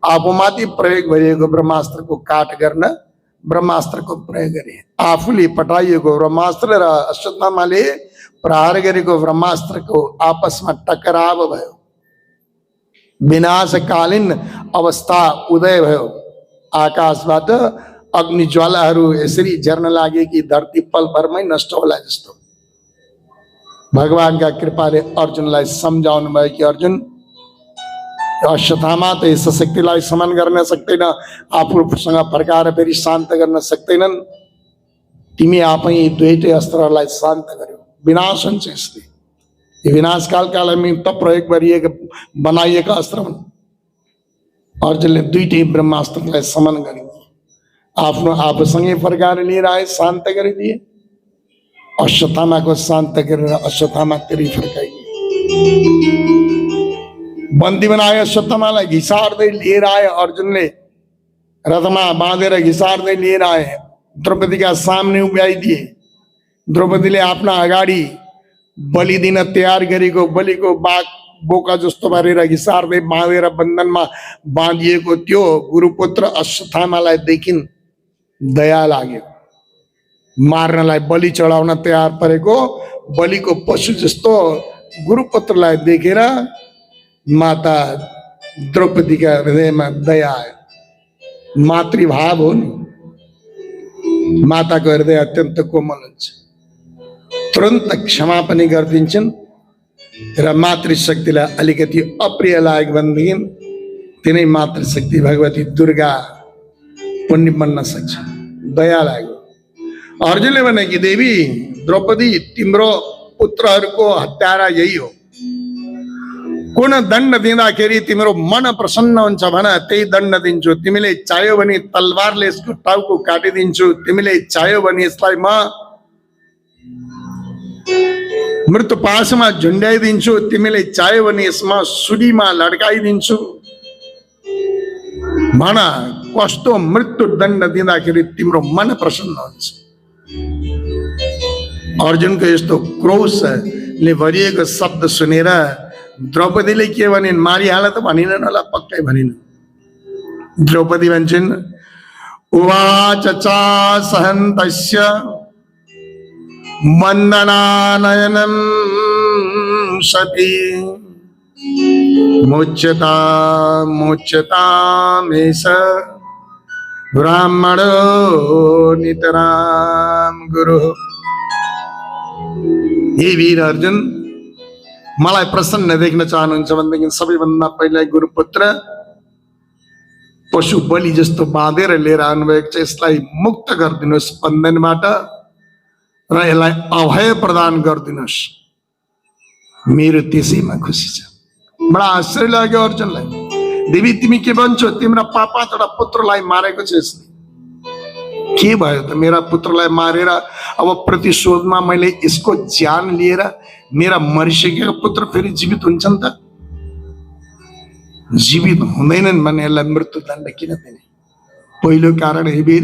आफूमाथि प्रयोग भइरहेको ब्रह्मास्त्रको काट गर्न ब्रह्मास्त्रको प्रयोग गरे। आफूले पठाइएको ब्रह्मास्त्र र अश्वत्थामाले प्रहार गरेको ब्रह्मास्त्रको आपसमा टकराव भयो। विनाशकालीन अवस्था उदय भयो। आकाशबाट अग्निज्वालाहरू यसरी झर्न लागे कि धरती पलभरमै नष्ट होला जस्तो। भगवानका कृपाले अर्जुनलाई सम्झाउनु भयो कि अर्जुन, अश्वत्थामा त यस शक्तिलाई समन गर्न सक्दैन, आफूसँग फर्काएर फेरि शान्त गर्न सक्दैनन्। तिमी आफै दुईटै अस्त्रहरूलाई शान्त गर्यो, विनाश हुन्छ यसले। यो विनाशकालका लागि त प्रयोग गरिएका बनाइएका अस्त्र हुन्। अर्जुनले दुईटै ब्रह्मास्त्रलाई समन गरिदिए, आफ्नो आफूसँगै फर्काएर लिएर आए, शान्त गरिदिए। अश्वत्थामाको शान्त गरेर अश्वत्थामा तेरि फर्काइदिए। बन्दी बनाए अश्वत्थामालाई, घिसार्दै लिएर आए अर्जुनले। रथमा बांधेर घिसार्दै लिएर आए, द्रौपदीका सामने उभ्याइदिए। द्रौपदीले आफ्ना अगाडि बलि दिन तयार गरेको बलिको बाघ बोका जस्तो पारेर घिसार्दै बाँधेर बन्धनमा बाँधिएको त्यो गुरुपुत्र अश्वत्थामालाई देखिन दया लाग्यो। मार्नलाई बलि चढाउन तयार परेको बलिको पशु जस्तो गुरुपुत्रलाई देखेर माता द्रौपदीका हृदयमा दया आयो। मातृभाव हो नि, माताको हृदय अत्यन्त कोमल हुन्छ, तुरन्त क्षमा पनि गरिदिन्छन् र मातृशक्तिलाई अलिकति अप्रिय लाग्यो भनेदेखि तिनै मातृशक्ति भगवती दुर्गा पुण्य बन्न सक्छ। दया लाग्यो। अर्जुनले भने कि देवी द्रौपदी, तिम्रो पुत्रहरूको हत्यारा यही हो, कुन दण्ड दिँदाखेरि तिम्रो मन प्रसन्न हुन्छ भन, त्यही दण्ड दिन्छु। तिमीले चाह्यो भने तलवारले यसको टाउको काटिदिन्छु, तिमीले चाह्यो भने यसलाई म मृत्यु पासमा झुन्ड्याइदिन्छु, तिमीले चाह्यो भने यसमा सुलीमा लड्काइदिन्छु। भन कस्तो मृत्यु दण्ड दिँदाखेरि तिम्रो मन प्रसन्न हुन्छ। अर्जुनको यस्तो क्रोशले भरिएको शब्द सुनेर द्रौपदीले के भनिन्, मारिहाल त भनिनन् होला, पक्कै भनिन्। द्रौपदी भन्छन्, उवाच चासहन्तस्य वन्दनानयनं सती मुच्यतामेष ब्राह्मणो नितराम गुरु। हे वीर अर्जुन, मलाई प्रसन्न देख्न चाहनुहुन्छ भनेदेखि सबैभन्दा पहिला गुरुपुत्र पशु बलि जस्तो बाँधेर लिएर आउनुभएको छ, यसलाई मुक्त गरिदिनुहोस् बन्धनबाट र यसलाई अभय प्रदान गरिदिनुहोस्। मेरो त्यसैमा खुसी छ। बडा आश्चर्य लाग्यो अर्जुनलाई। देवी तिमी के भन्छौ, तिम्रा पाँचवटा पुत्रलाई मारेको छ यसले, के भयो त? मेरा पुत्रलाई मारेर अब प्रतिशोधमा मैले यसको ज्यान लिएर मेरा मरिसकेका पुत्र फेरि जीवित हुन्छन् त? जीवित हुँदैनन् भने यसलाई मृत्युदण्ड किन दिने? पहिलो कारण हे वीर,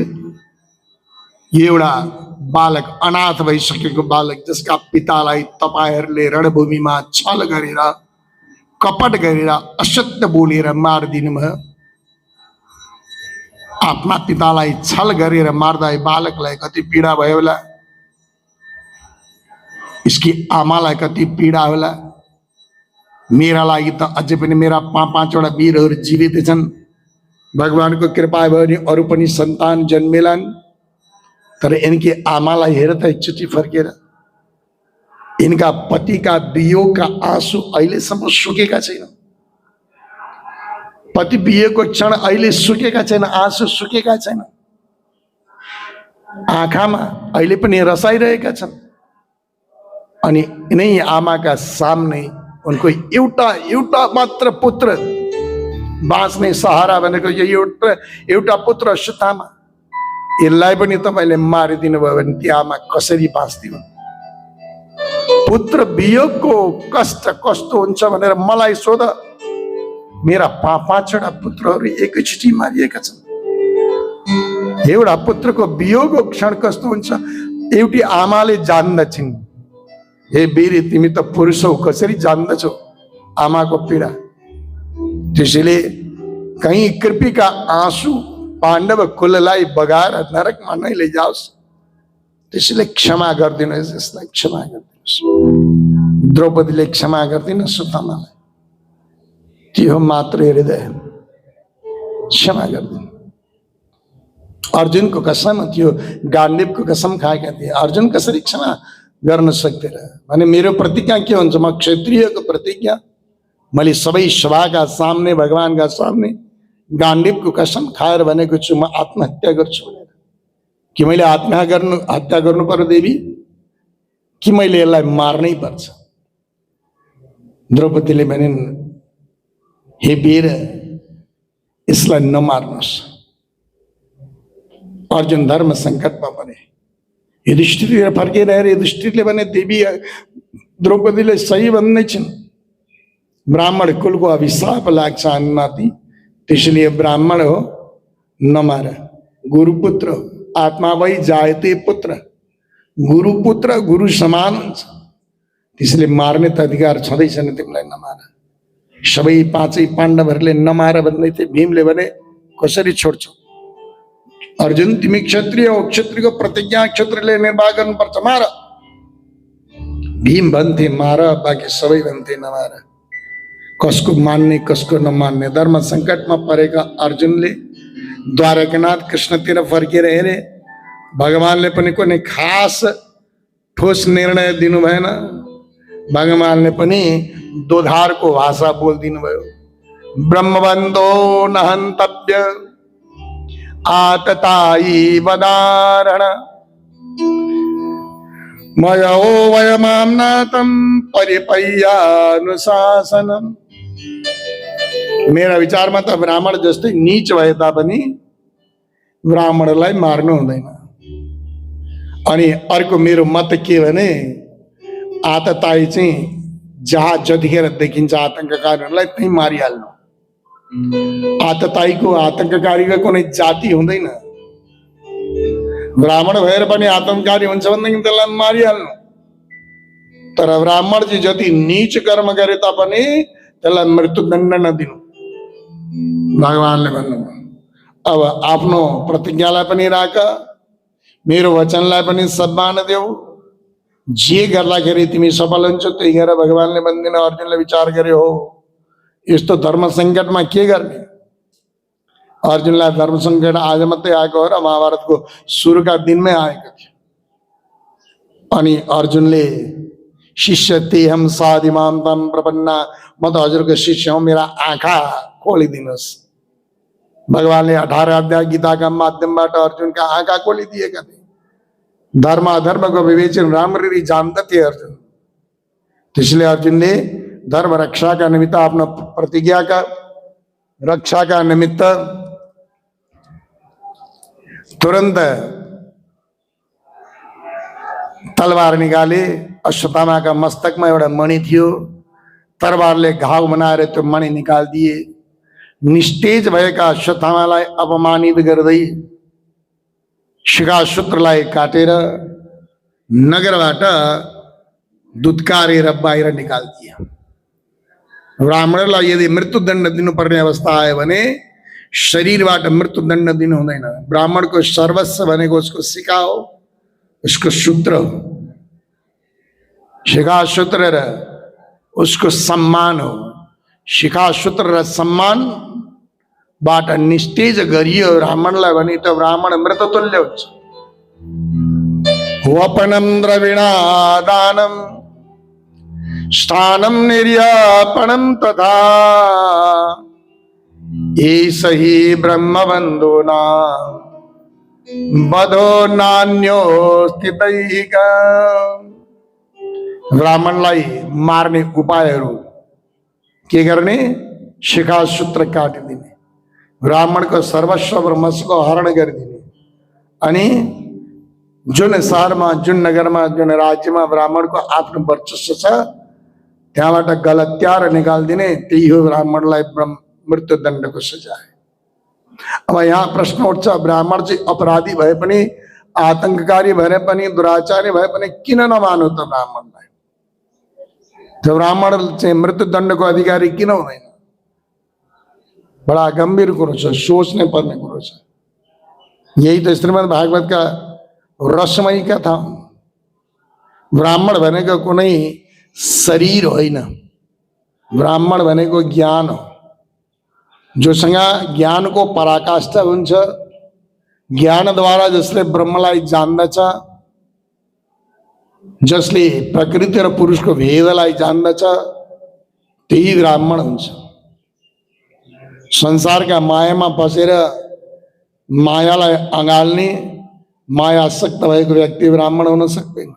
एउटा बालक, अनाथ भइसकेको बालक जसका पितालाई तपाईहरूले रणभूमिमा छल गरेर कपट गरेर असत्य बोलेर मारिदिनु भयो। आफ्ना पितालाई छल गरेर मार्दा बालकलाई कति पीडा भयो होला, इसकी आमालाई कति पीडा होला। मेरा लागि त अझै पनि मेरा पाँचवटा वीरहरू जीवित छन्। भगवानको कृपा भयो भने अरू पनि सन्तान जन्मेलान्, तर इनकी आमालाई हेर त एकचोटि फर्केर। इनका पतिका वियोगका आँसु अहिलेसम्म सुकेका छैन। पति वियोगको क्षण अहिले सुकेका छैन, आँसु सुकेका छैन, आँखामा अहिले पनि रसाइरहेका छन्। अनि यिनै आमाका सामने उनको एउटा मात्र पुत्र बाँच्ने सहारा भनेको यो एउटा पुत्र अश्वत्थामा, यसलाई पनि तपाईँले मारिदिनु भयो भने ती आमा कसरी बाँच्दिन्? पुत्र वियोगको कष्ट कस्तो हुन्छ भनेर मलाई सोध। मेरा पाँचवटा पुत्रहरू एकैचोटि मारिएका छन्। एउटा पुत्रको वियोगको क्षण कस्तो हुन्छ एउटी आमाले जान्दछिन्। हे वीर, तिमी त पुरुष हौ, कसरी जान्दछौ आमाको पीडा? त्यसैले कहीँ कृपिका आँसु पाण्डव कुललाई बगाएर नरकमा नै लैजाओस्। त्यसैले क्षमा गरिदिनुहोस्, यसलाई क्षमा गरिदिनुहोस्। द्रौपदीले क्षमा गरिदिन सुदामालाई। त्यो हो मातृ हृदय, क्षमा गरिदिनु। अर्जुनको कसम थियो, गाण्डीवको कसम खाएका थिए। अर्जुन कसरी क्षमा गर्न सक्दैन भने मेरो प्रतिज्ञा के हुन्छ? म क्षत्रियको प्रतिज्ञा, मैले सबै सभाका सामने भगवानका सामने गाण्डीवको कसम खाएर भनेको छु, म आत्महत्या गर्छु भनेर। कि मैले हत्या गर्नु पर्यो देवी, कि मैले यसलाई मार्नै पर्छ? द्रौपदीले भनिन्, हे वीर, यसलाई नमार्नुहोस्। अर्जुन धर्म संकटमा भने युधिष्ठिर फर्केर हेरे। युधिष्ठिरले भने देवी द्रौपदीले सही भन्दै छिन्, ब्राह्मण कुलको अभिशाप लाग्छ हामीमाथि, त्यसैले ब्राह्मण हो, नमार। गुरुपुत्र आत्मा वही जायते पुत्र, गुरुपुत्र गुरु समान हुन्छ, त्यसले मार्ने त अधिकार छँदै छैन तिमीलाई नमार। सबै पाँचै पाण्डवहरूले नमार भन्दै थिए, भीमले भने कसरी छोड्छौ अर्जुन, तिमी क्षत्रिय हो, क्षत्रियको प्रतिज्ञा क्षत्रियले निर्वाह गर्नुपर्छ, मार। भीम भन्थे मार, बाँकी सबै भन्थे नमार। कसको मान्ने कसको नमान्ने, धर्म संकटमा परेका अर्जुनले द्वारकानाथ कृष्णतिर फर्केर हेरे, भगवानले पनि कुनै खास ठोस निर्णय दिनु भएन। भगवानले पनि दोधारको भाषा बोलिदिनु भयो। ब्रह्मबन्धो न हन्तव्य आततायी वदारण, मयो वयमाम्नातं परिपय्यानुशासनम्। मेरा विचारमा त ब्राह्मण जस्तै नीच भए तापनि ब्राह्मणलाई मार्नु हुँदैन। अनि अर्को मेरो मत के भने, आतताई चाहिँ जहाँ जतिखेर देखिन्छ आतंककारीहरूलाई त्यही मारिहाल्नु। आतताईको आतंककारीको कुनै जाति हुँदैन। ब्राह्मण भएर पनि आतंककारी हुन्छ भनेदेखि त्यसलाई मारिहाल्नु। तर ब्राह्मण चाहिँ जति नीच कर्म गरे तापनि त्यसलाई मृत्युदण्ड नदिनु, भगवानले भन्नुभयो। अब आफ्नो प्रतिज्ञालाई पनि राख, मेरो वचनलाई पनि सम्मान देऊ, जे गर्दाखेरि तिमी सफल हुन्छौ त्यही गरेर भगवानले भन्दिन। अर्जुनले विचार गरे, हो यस्तो धर्म सङ्कटमा के गर्ने। अर्जुनलाई धर्म सङ्कट आज मात्रै आएको हो र महाभारतको सुरुका दिनमै आएको थियो। अनि अर्जुनले शिष्य तेहम साधिमाम तम प्रपन्ना, म त हजुरको शिष्य हूँ, मेरा आँखा खोलिदिनुहोस्। भगवानले 18 अध्याय गीताका माध्यमबाट अर्जुनका आँखा खोलिदिएका थिए। धर्म अधर्मको विवेचन राम्ररी जान्दथे अर्जुन। त्यसले अर्जुनले धर्म रक्षाका निमित्त, आफ्नो प्रतिज्ञाका रक्षाका निमित्त तुरंत तलवार निकाले। अश्वत्थामाका मस्तकमा एउटा मणि थियो, तरवारले घाउ बनाएर त्यो मणि निकालिदिए। निस्तेज भएका अश्वत्थामालाई अपमानित गर्दै शिखासूत्रलाई काटेर नगरबाट दुत्कारेर बाहिर निकालिदिए। ब्राह्मणलाई यदि मृत्युदण्ड दिनुपर्ने अवस्था आयो भने शरीरबाट मृत्युदण्ड दिनु हुँदैन। ब्राह्मणको सर्वस्व भनेको उसको शिखा हो, उसको सूत्र हो। शिखा सूत्र र उसको सम्मान हो। शिखा सूत्र र सम्मानबाट निस्तेज गरियो ब्राह्मणलाई भने त ब्राह्मण मृततुल्य हुन्छ। वपनम द्रविणादानम स्थानम निर्यापणम तथा एष हि ब्रह्मबन्धूना बधो नान्यो स्थितैका। ब्राह्मणलाई मार्ने उपायहरू के गर्ने? शिखा सूत्र काटिदिने, ब्राह्मणको सर्वस्व ब्रह्मस्वको हरण गरिदिने, अनि जुन शहरमा, जुन नगरमा, जुन राज्यमा ब्राह्मणको आफ्नो वर्चस्व छ त्यहाँबाट गलत्यार निकालिदिने। त्यही हो ब्राह्मणलाई मृत्युदण्डको सजाय। अब यहाँ प्रश्न उठ्छ, ब्राह्मण चाहिँ अपराधी भए पनि, आतंककारी भए पनि, दुराचारी भए पनि किन नमानु त ब्राह्मणलाई? त्यो ब्राह्मण चाहिँ मृत्युदण्डको अधिकारी किन हुँदैन? बडा गम्भीर कुरो छ, सोच्ने पर्ने कुरो छ। यही त श्रीमद् भागवतका रसमयी कथा हो। ब्राह्मण भनेको कुनै शरीर होइन, ब्राह्मण भनेको ज्ञान हो। जोसँग ज्ञानको पराकाष्ठा हुन्छ, ज्ञानद्वारा जसले ब्रह्मलाई जान्दछ, जसले प्रकृति र पुरुषको भेदलाई जान्दछ, त्यही ब्राह्मण हुन्छ। संसारका मायामा बसेर मायालाई अँगाल्ने, मायासक्त भएको व्यक्ति ब्राह्मण हुन सक्दैन।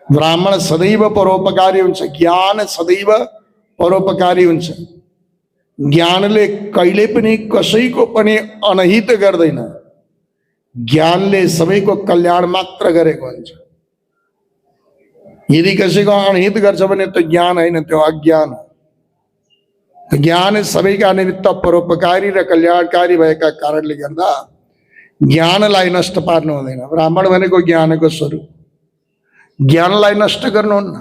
ब्राह्मण सदैव परोपकारी हुन्छ, ज्ञान सदैव परोपकारी हुन्छ। ज्ञानले कहिले पनि कसैको पनि अनहित गर्दैन, ज्ञानले सबैको कल्याण मात्र गरेको हुन्छ। यदि कसैको अनहित गर्छ भने त्यो ज्ञान होइन, त्यो अज्ञान हो। ज्ञान सबैका निमित्त परोपकारी र कल्याणकारी भएका कारणले गर्दा ज्ञानलाई नष्ट पार्नु हुँदैन। ब्राह्मण भनेको ज्ञानको स्वरूप, ज्ञानलाई नष्ट गर्नुहुन्न।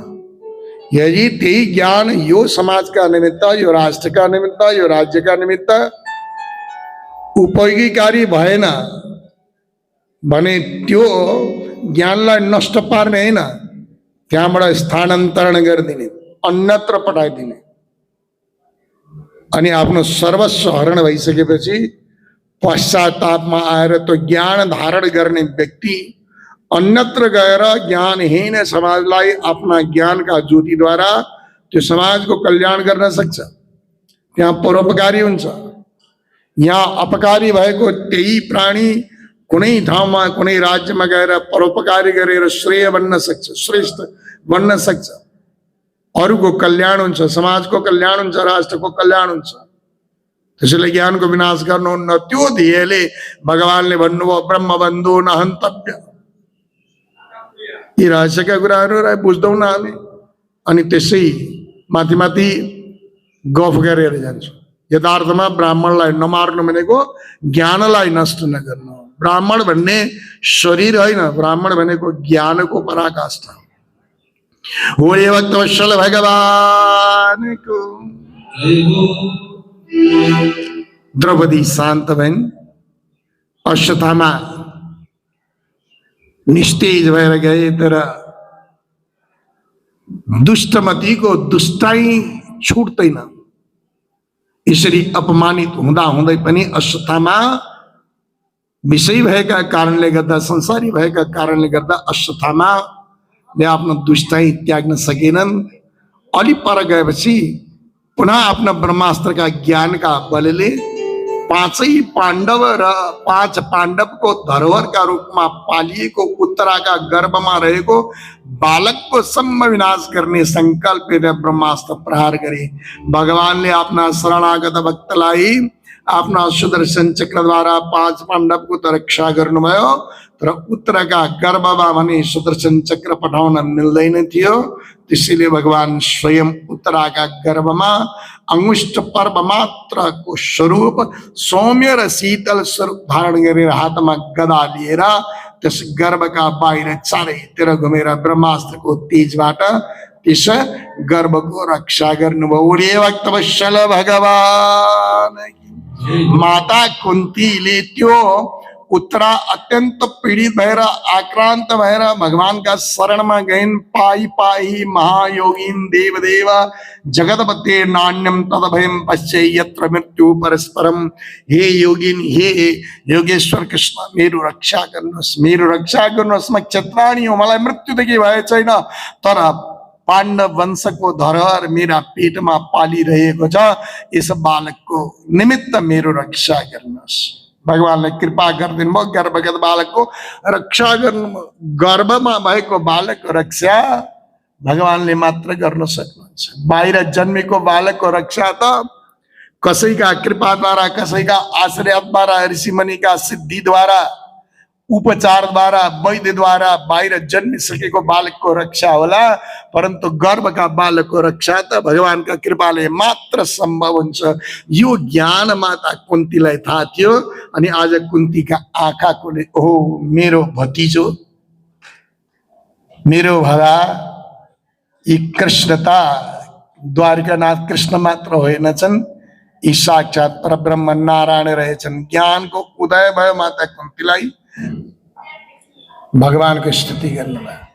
यदि त्यही ज्ञान यो समाजका निमित्त, यो राष्ट्रका निमित्त, यो राज्यका निमित्त उपयोगीकारी भएन भने त्यो ज्ञानलाई नष्ट पार्ने होइन, त्यहाँबाट स्थानान्तरण गरिदिने, अन्यत्र पठाइदिने। अनि आफ्नो सर्वस्व हरण भइसकेपछि पश्चातापमा आएर त्यो ज्ञान धारण गर्ने व्यक्ति अन्यत्र गएर ज्ञानहीन समाजलाई आफ्ना ज्ञानका ज्योतिद्वारा त्यो समाजको कल्याण गर्न सक्छ। त्यहाँ परोपकारी हुन्छ। यहाँ अपकारी भएको त्यही प्राणी कुनै ठाउँमा, कुनै राज्यमा गएर परोपकारी गरेर श्रेय बन्न सक्छ, श्रेष्ठ बन्न सक्छ। अरूको कल्याण हुन्छ, समाजको कल्याण हुन्छ, राष्ट्रको कल्याण हुन्छ। त्यसैले ज्ञानको विनाश गर्नुहुन्न। त्यो ध्येयले भगवानले भन्नुभयो ब्रह्मबन्धु न हन्तव्य। यी रहस्यका कुराहरूलाई बुझ्दैनौँ हामी, अनि त्यसै माथि माथि गफ गरेर जान्छौँ। यथार्थमा ब्राह्मणलाई नमार्नु भनेको ज्ञानलाई नष्ट नगर्नु। ब्राह्मण भन्ने शरीर होइन, ब्राह्मण भनेको ज्ञानको पराकाष्ठा हो। ये वक्त वत्सल भगवान को। द्रौपदी शान्त भइन्। अश्वत्थामा निस्तेज भएर गए, तर दुष्टमतीको दुष्टाइ छुट्दैन। यसरी अपमानित हुँदा हुँदै पनि अश्वत्थामा विषयी भएका कारणले गर्दा, संसारी भएका कारणले गर्दा अश्वत्थामाले आफ्नो दुष्टाइ त्याग्न सकेनन्। अलि पर गएपछि पुनः आफ्ना ब्रह्मास्त्रका ज्ञानका बलले पाँचै पाण्डव र पाँच पाण्डवको धरोहरका रूपमा पालिएको उत्तराका गर्भमा रहेको बालकको सम्म विनाश गर्ने संकल्प ब्रह्मास्त्र प्रहार गरे। भगवानले आफ्ना शरणागत भक्तलाई आफ्ना सुदर्शन चक्रद्वारा पाँच पाण्डवको त रक्षा गर्नुभयो, तर उत्तरका गर्भमा भने सुदर्शन चक्र पठाउन मिल्दैन थियो। त्यसैले भगवान स्वयं उत्तराका गर्भमा अंगुष्ठ पर्व मात्रको स्वरूप सौम्य र शीतल स्वरूप धारण गरेर हातमा गदा लिएर त्यस गर्भका बाहिर चारैतिर घुमेर ब्रह्मास्त्रको तेजबाट त्यस गर्भको रक्षा गर्नुभयो। वक्तवत्सल भगवान माता कुन्तीले त्यो उत्तरा अत्यंत पीड़ित भएर आक्रांत भएर भगवानका शरणमा गइन्। पाई पाई महायोगीन देवदेव जगतपते नान्यम तदभयम पश्ये यत्र मृत्यु परस्परम। हे योगिन, हे योगेश्वर कृष्ण, मेरो रक्षा गर्नुहोस्, मेरो रक्षा गर्नुहोस्। म क्षत्राणी हो, मलाई मृत्युदेखि भए छैन, तर पाण्डव वंशको धरोहर मेरा पेटमा पालिरहेको छ। यस बालकको निमित्त मेरो रक्षा गर्नुहोस्। भगवानले कृपा गरिदिनु भयो, गर्भगत बालकको रक्षा गर्नु। गर्भमा भएको बालकको रक्षा भगवानले मात्र गर्न सक्नुहुन्छ। बाहिर जन्मेको बालकको रक्षा त कसैका कृपाद्वारा, कसैका आश्रयद्वारा, ऋषिमुनिका सिद्धिद्वारा, उपचारद्वारा, वैद्यद्वारा बाहिर जन्मिसकेको बालकको रक्षा होला, परन्तु गर्भका बालकको रक्षा त भगवानका कृपाले मात्र सम्भव हुन्छ। यो ज्ञान माता कुन्तीलाई थाहा थियो। अनि आज कुन्तीका आँखा खोले, ओहो मेरो भतिजो, मेरो भला, यी कृष्णता द्वारिकानाथ कृष्ण मात्र होइनछन्, यी साक्षात परब्रह्म नारायण रहेछन्। ज्ञानको उदय भयो माता कुन्तीलाई। भगवानको स्तुति गर्नुभयो।